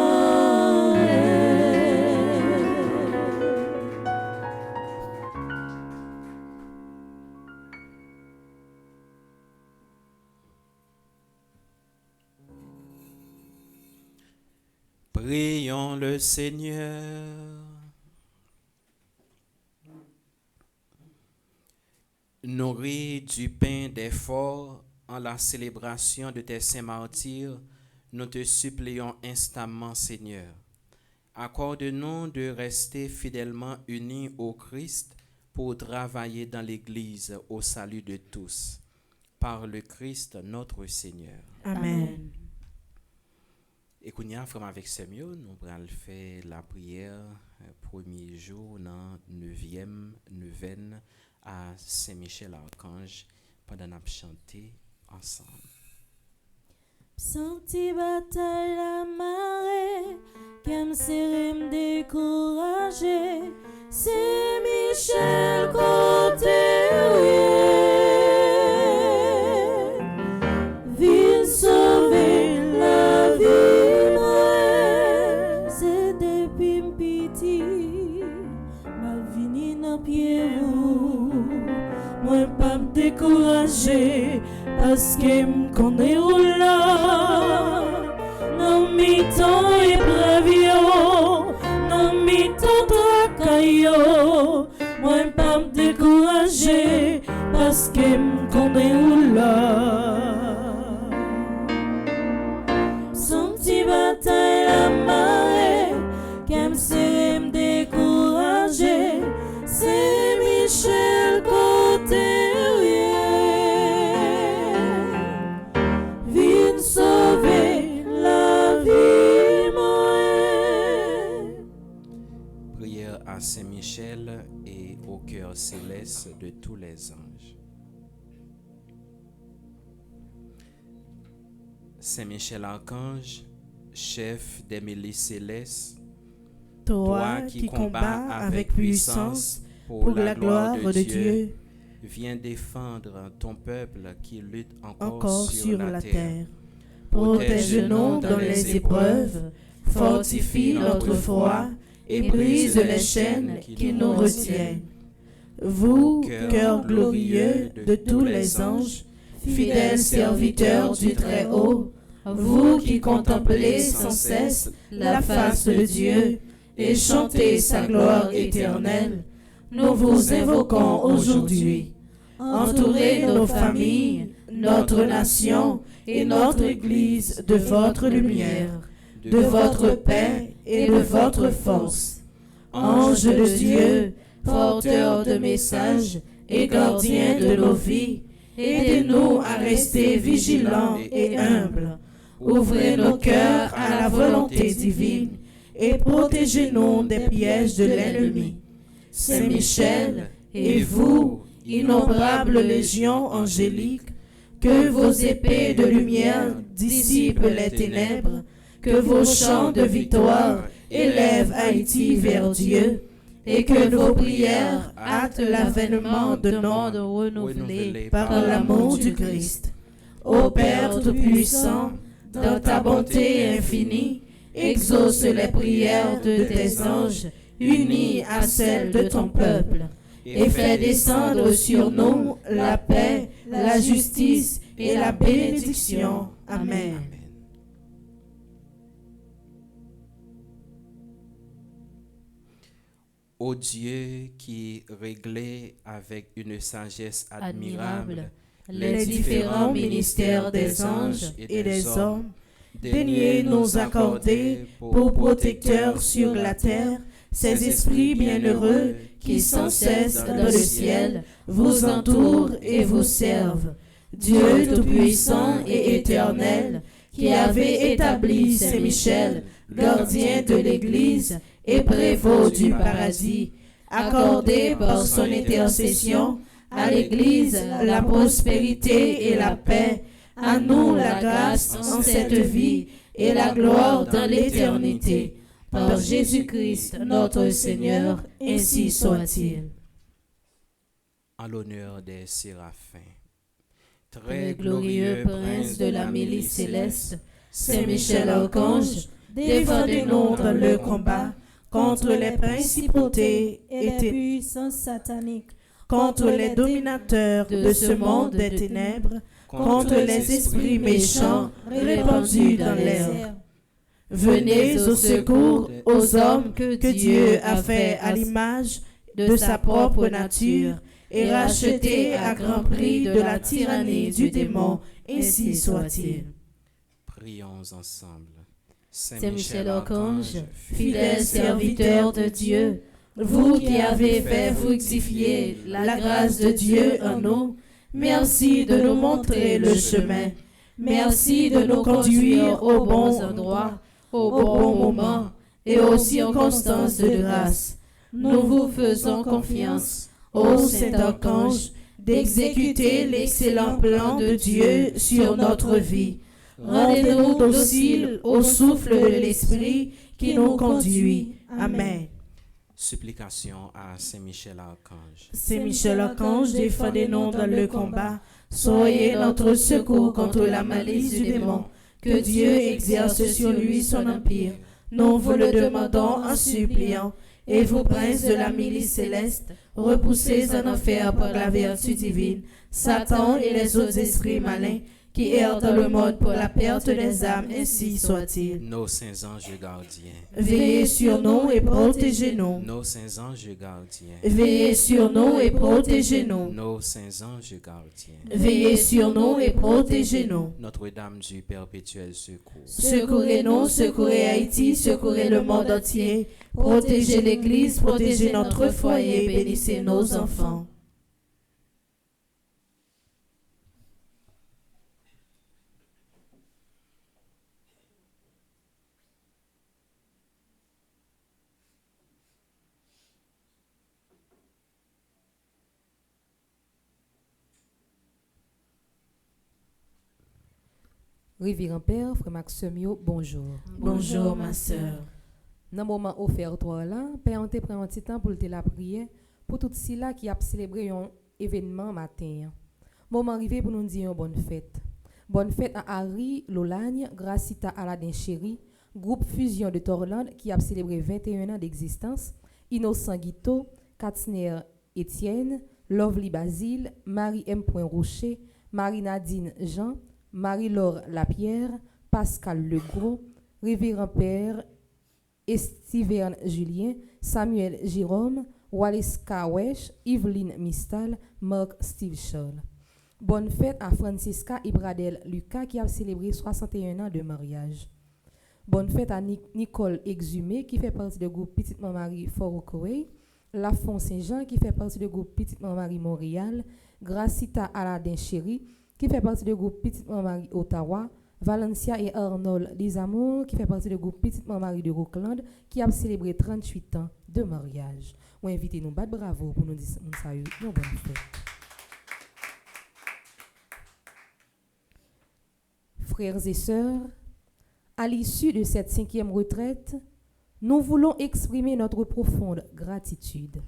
Prions le Seigneur. Nourris du pain d'effort en la célébration de tes saints martyrs, nous te supplions instamment, Seigneur. Accorde-nous de rester fidèlement unis au Christ pour travailler dans l'Église au salut de tous. Par le Christ notre Seigneur. Amen. Et qu'on y a frère avec Samuel, nous allons faire la prière premier jour dans 9e neuvaine à Saint-Michel-Archange pendant qu'on chanter ensemble. Senti bataille la marée, qu'aime serrer me décourager, c'est Michel côté viens sauver la vie, moi, c'est depuis m'piti, mal vini dans pied ou, moi pas me décourager, parce que m'connais ou là, non mi-temps épreuve, non mi-temps tracaille, moi pas me décourager, parce que m'connais ou là. Son petit bataille la marée, qu'elle me serre me décourager, c'est Michel côté. Sauver la vie, moi. Prière à Saint-Michel et au cœur céleste de tous les anges. Saint-Michel Archange, chef des milices célestes, Toi qui combats avec puissance pour la gloire de Dieu, Viens défendre ton peuple qui lutte encore sur la terre. Protège-nous dans les épreuves, fortifie notre foi et brise les chaînes qui nous retiennent. Vous, cœur glorieux de tous les anges, fidèles serviteurs du Très-Haut, vous qui contemplez sans cesse la face de Dieu et chantez sa gloire éternelle, nous vous invoquons aujourd'hui. Entourez nos familles, notre nation et notre Église de votre lumière, de votre paix et de votre force. Ange de Dieu, porteur de messages et gardien de nos vies, aidez-nous à rester vigilants et humbles. Ouvrez nos cœurs à la volonté divine et protégez-nous des pièges de l'ennemi. Saint Michel, et vous, innombrables légions angéliques, que vos épées de lumière dissipent les ténèbres, que vos chants de victoire élèvent Haïti vers Dieu, et que vos prières hâtent l'avènement de monde renouvelé par l'amour du Christ. Ô Père Tout-Puissant, dans ta bonté infinie, exauce les prières de tes anges, unis à celles de ton peuple, et fais descendre sur nous la paix, la justice et la bénédiction. Amen. Ô Dieu qui réglait avec une sagesse admirable Les différents ministères des anges et des hommes, daignez nous accorder pour protecteurs sur la terre ces esprits bienheureux qui sans cesse dans le ciel vous entourent et vous servent. Dieu Tout-Puissant et Éternel, qui avez établi Saint Michel, gardien de l'Église et prévôt du paradis, accordez par son intercession à l'Église la prospérité et la paix, à nous la grâce en cette vie et la gloire dans l'éternité. Par Jésus-Christ notre Seigneur, ainsi soit-il. En l'honneur des séraphins. Très glorieux prince de la milice céleste, Saint Michel Archange, défendez-nous dans le combat contre les principautés et les puissances sataniques, contre les dominateurs de ce monde des ténèbres, contre les esprits méchants répandus dans l'air. Venez au secours aux hommes que Dieu a fait à l'image de sa propre nature et rachetés à grand prix de la tyrannie du démon, ainsi soit-il. Prions ensemble. Saint Michel Archange, fidèle serviteur de Dieu, vous qui avez fait fructifier la grâce de Dieu en nous, merci de nous montrer le chemin. Merci de nous conduire aux bons endroits, au bon moment et aux circonstances de grâce. Nous vous faisons confiance, ô Saint-Archange, d'exécuter l'excellent plan de Dieu sur notre vie. Rendez-nous dociles au souffle de l'Esprit qui nous conduit. Amen. Supplication à Saint Michel Archange. Saint Michel Archange, défendez-nous dans le combat. Soyez notre secours contre la malice du démon. Que Dieu exerce sur lui son empire. Nous vous le demandons en suppliant. Et vous, princes de la milice céleste, repoussez en enfer par la vertu divine Satan et les autres esprits malins qui errent dans le monde pour la perte des âmes, ainsi soit-il. Nos saints anges gardiens. Veillez sur nous et protégez-nous. Nos saints anges gardiens. Veillez sur nous et protégez-nous. Nos saints anges gardiens. Veillez sur nous et protégez-nous. Notre-Dame du perpétuel secours. Secourez-nous, secourez Haïti, secourez le monde entier. Protégez l'Église, protégez notre foyer, bénissez nos enfants. Révérend Père, Frère Maximio, bonjour. Bonjour ma sœur. Dans le moment offert toi là, Père, on te prend un petit temps pour te la prière pour tout ceux là qui a célébré un événement matin. Moment arrivé pour nous dire une bonne fête. Bonne fête à Harry Lolagne, Gracita Aladin Chéri, groupe Fusion de Torland qui a célébré 21 ans d'existence, Innocent Guito, Katzner Étienne, Lovely Basile, Marie M. Rocher, Marie-Nadine Jean, Marie-Laure Lapierre, Pascal Legros, Révérend Père, Estiverne Julien, Samuel Jérôme, Wallace Kawesh, Yveline Mistal, Marc Steve Scholl. Bonne fête à Francisca Ibradel Lucas qui a célébré 61 ans de mariage. Bonne fête à Nicole Exhumé qui fait partie du groupe Petite Marie Fort-Ocoé, Lafont Saint-Jean qui fait partie du groupe Petite Marie Montréal, Gracita Aladin Chéri qui fait partie du groupe Petite Marie Ottawa, Valencia et Arnold Lisamour qui fait partie du groupe Petite Marie de Rockland qui a célébré 38 ans de mariage. On invite nous battre bravo pour nous dire une bonne fête. Frères et sœurs, à l'issue de cette 5e retraite, nous voulons exprimer notre profonde gratitude.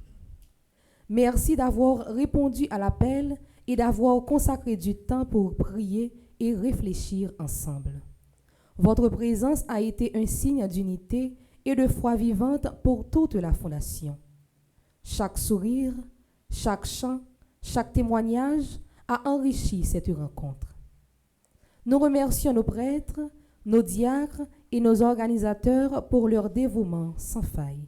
Merci d'avoir répondu à l'appel et d'avoir consacré du temps pour prier et réfléchir ensemble. Votre présence a été un signe d'unité et de foi vivante pour toute la Fondation. Chaque sourire, chaque chant, chaque témoignage a enrichi cette rencontre. Nous remercions nos prêtres, nos diacres et nos organisateurs pour leur dévouement sans faille.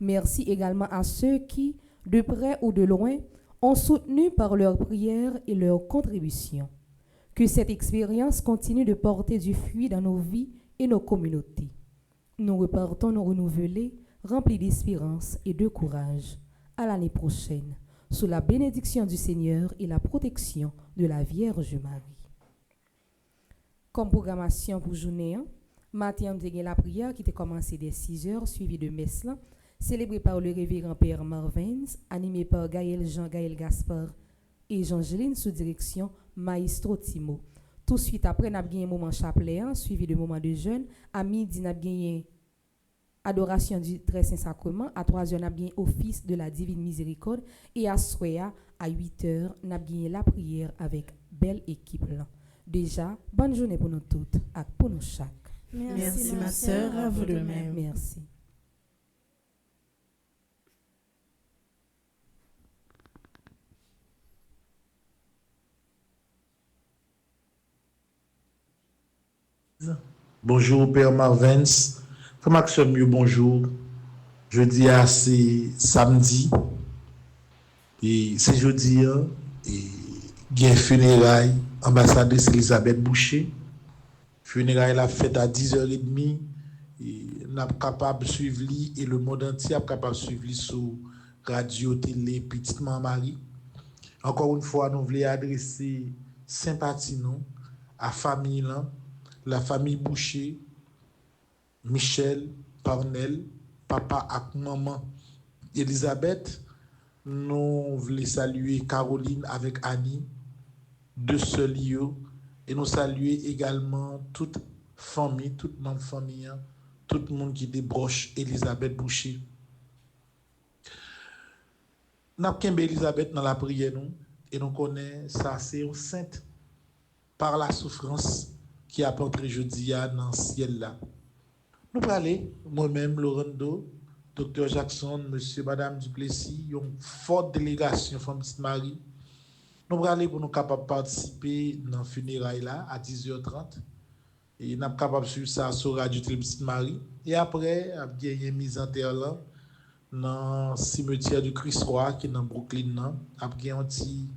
Merci également à ceux qui, de près ou de loin, ont soutenu par leurs prières et leurs contributions. Que cette expérience continue de porter du fruit dans nos vies et nos communautés. Nous repartons nous renouveler, remplis d'espérance et de courage. À l'année prochaine, sous la bénédiction du Seigneur et la protection de la Vierge Marie. Comme programmation pour journée, matin, nous avons la prière qui a commencé dès 6h, suivie de messe, célébrée par le révérend Père Marvens, animé par Gaël Jean, Gaël Gaspard et Jean-Géline sous direction Maestro Timo. Tout de suite après, nous avons un moment chapelet, suivi de moment de jeûne. À midi, nous avons adoration du très saint sacrement. À 3h, nous avons office de la divine miséricorde. Et à soir, à 8h, nous avons la prière avec belle équipe. Déjà, bonne journée pour nous toutes et pour nous chaque. Merci ma sœur, à vous de même. Merci. Bonjour Père Marvens, Frère Maxime, bonjour. Jeudi, c'est samedi, et c'est jeudi, et il y a funérailles, ambassadrice Elisabeth Boucher. Funérailles la fête à 10h30, et on est capable de suivre lui, et le monde entier est capable de suivre lui sur radio, télé, Petite Marie. Encore une fois, nous voulons adresser sympathie à la famille, la famille Boucher, Michel, Parnell, papa et maman Elisabeth. Nous voulons saluer Caroline avec Annie, deux seuls lieux, et nous saluer également toute famille, toute membre famille, tout le monde qui débroche Elisabeth Boucher. Nous avons Elisabeth dans la prière, et nous connaissons ça, c'est une sainte par la souffrance qui a entré jeudi dans le ciel là. Nous parlons, moi-même, Laurendo, Dr. Jackson, Monsieur, Madame Duplessis, une forte délégation de Petite Marie. Nous parlons pour nous capables de participer dans le funérail là à 10h30. Et nous sommes capables de suivre ça sur Radio Petite Marie. Et après, il y a une mise en terre là, dans le cimetière du Christ-Roi qui est dans Brooklyn. Après, il y a une petite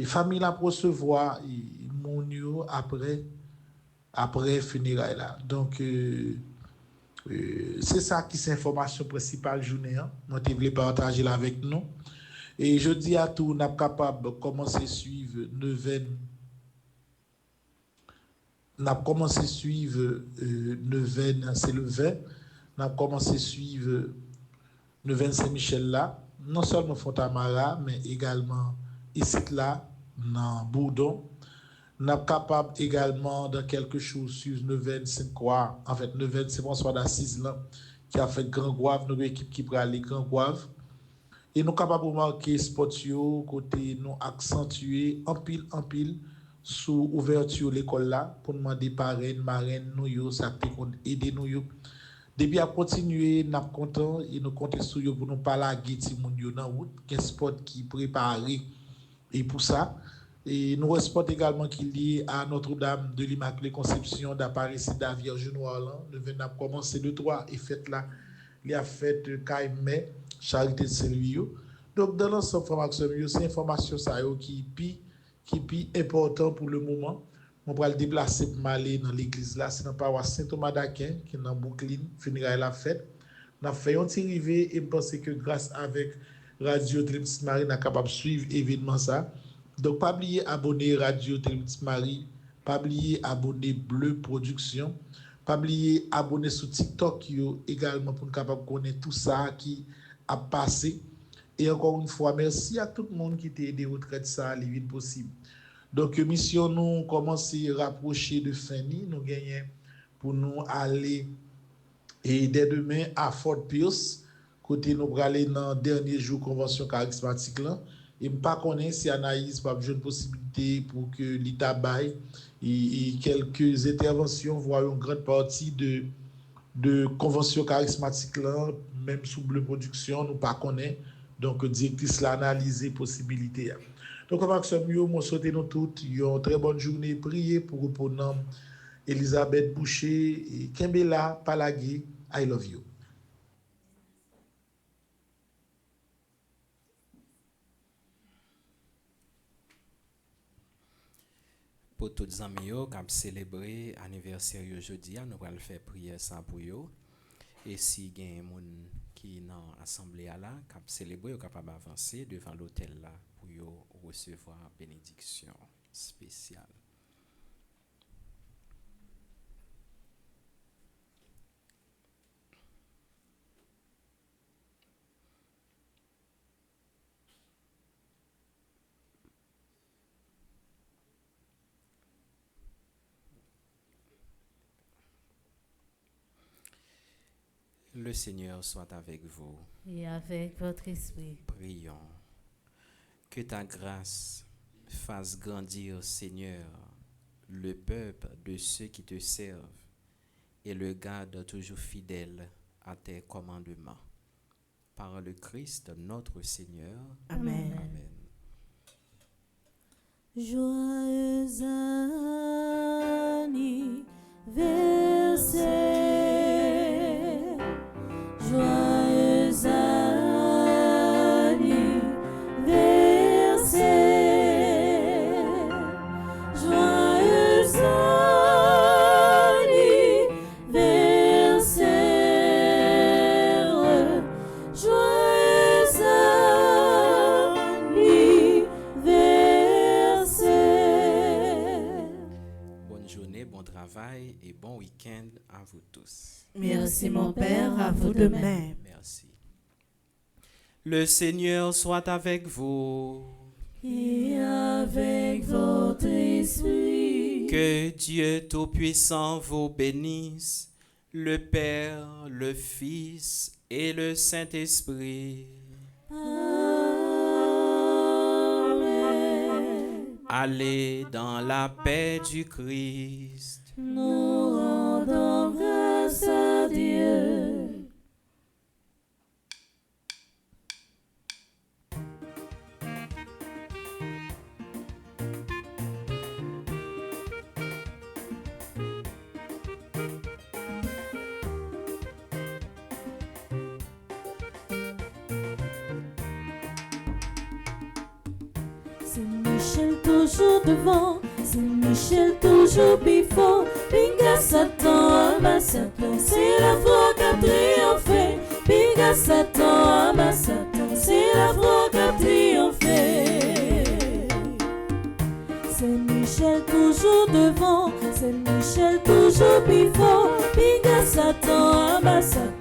famille là pour recevoir mon lieu après funérailles là. Donc c'est ça qui est l'information principale journée. Moi je voulais partager là avec nous. Et je dis à tout, nous sommes capables de commencer à suivre neuvaine. Nous avons commencé à suivre neuvaine, c'est le 20. Nous avons commencé à suivre neuvaine Saint-Michel là, non seulement Fontamara, mais également ici là, dans Bourdon. Nous sommes capables également de quelque chose sur neuvaine Saint-Croix. En fait, neuvaine c'est François d'Assise là, qui a fait Grand Gouave, notre équipe qui prend les Grand Gouave. et nous capables de marquer spot yo côté nous accentuer en pile sous ouverture l'école là pour demander parrain marraine nous yo ça peut aider nous yo depuis à continuer n'a content et nous compter sur yo pour nous pas laguer ti moun yo dans route qu'un spot qui préparé et pour ça et nous respectons également qui lié à Notre-Dame de l'Immaculée Conception d'Apparition Vierge Noire le 20 a commencé le 3 et fête là il a fait mai charité de Saint-Louis. Donc dans l'ensemble c'est information ça qui pi important pour le moment. On va le déplacer pour aller dans l'église là, c'est dans paroisse Saint-Thomas d'Aquin qui est dans Brooklyn, finira la fête. On a fait un petit rivet et je pense que grâce avec Radio Télé-Petite Marie, on est capable de suivre l'événement ça. Donc pas oublier abonner Radio Télé-Petite Marie, pas oublier abonner Bleu Production. Pas oublier abonner sur TikTok également pour nous capable connaître tout ça qui a passé. Et encore une fois, merci à tout le monde qui t'a aidé au trait de ça, les vite possible. Donc, mission nous commencer à rapprocher de fin, nous gagnons pour nous aller et dès demain à Fort Pierce, côté nous pour aller dans le dernier jour convention charismatique là. Et pas connaître si Anaïs pas une possibilité pour que l'État baille et quelques interventions voient une grande partie de convention charismatique là, même sous Bleu Production, nous pas connaît. Donc directrice l'a analysé possibilité. Donc on va que mieux moi souhaiter nous toutes une très bonne journée, prier pour reponam Elisabeth Boucher et Kembela Palagui, I love you. Pour tous les amis qui ont célébré l'anniversaire aujourd'hui, nous allons faire prière sans pour eux. Et si il y a des gens qui sont dans l'assemblée là, qui ont célébré, ils sont capables d'avancer devant l'hôtel là pour recevoir bénédiction spéciale. Le Seigneur soit avec vous. Et avec votre esprit. Prions. Que ta grâce fasse grandir, Seigneur, le peuple de ceux qui te servent et le garde toujours fidèle à tes commandements. Par le Christ notre Seigneur. Amen. Amen. Joyeux anniversaire. Joyeux anniversaire. Joyeux anniversaire. Joyeux anniversaire. Bonne journée, bon travail et bon week-end à vous tous. Merci mon Père, à vous de même. Merci. Le Seigneur soit avec vous. Et avec votre esprit. Que Dieu Tout-Puissant vous bénisse, le Père, le Fils et le Saint-Esprit. Amen. Allez dans la paix du Christ. Nous rendons grâce à Dieu. C'est Michel toujours devant, c'est Michel toujours before. Pinga Satan, ama Satan, c'est la foi qui a triomphé. Pinga Satan, ama Satan, c'est la foi qui a triomphé. C'est Michel toujours devant, c'est Michel toujours before. Pinga Satan, ama Satan.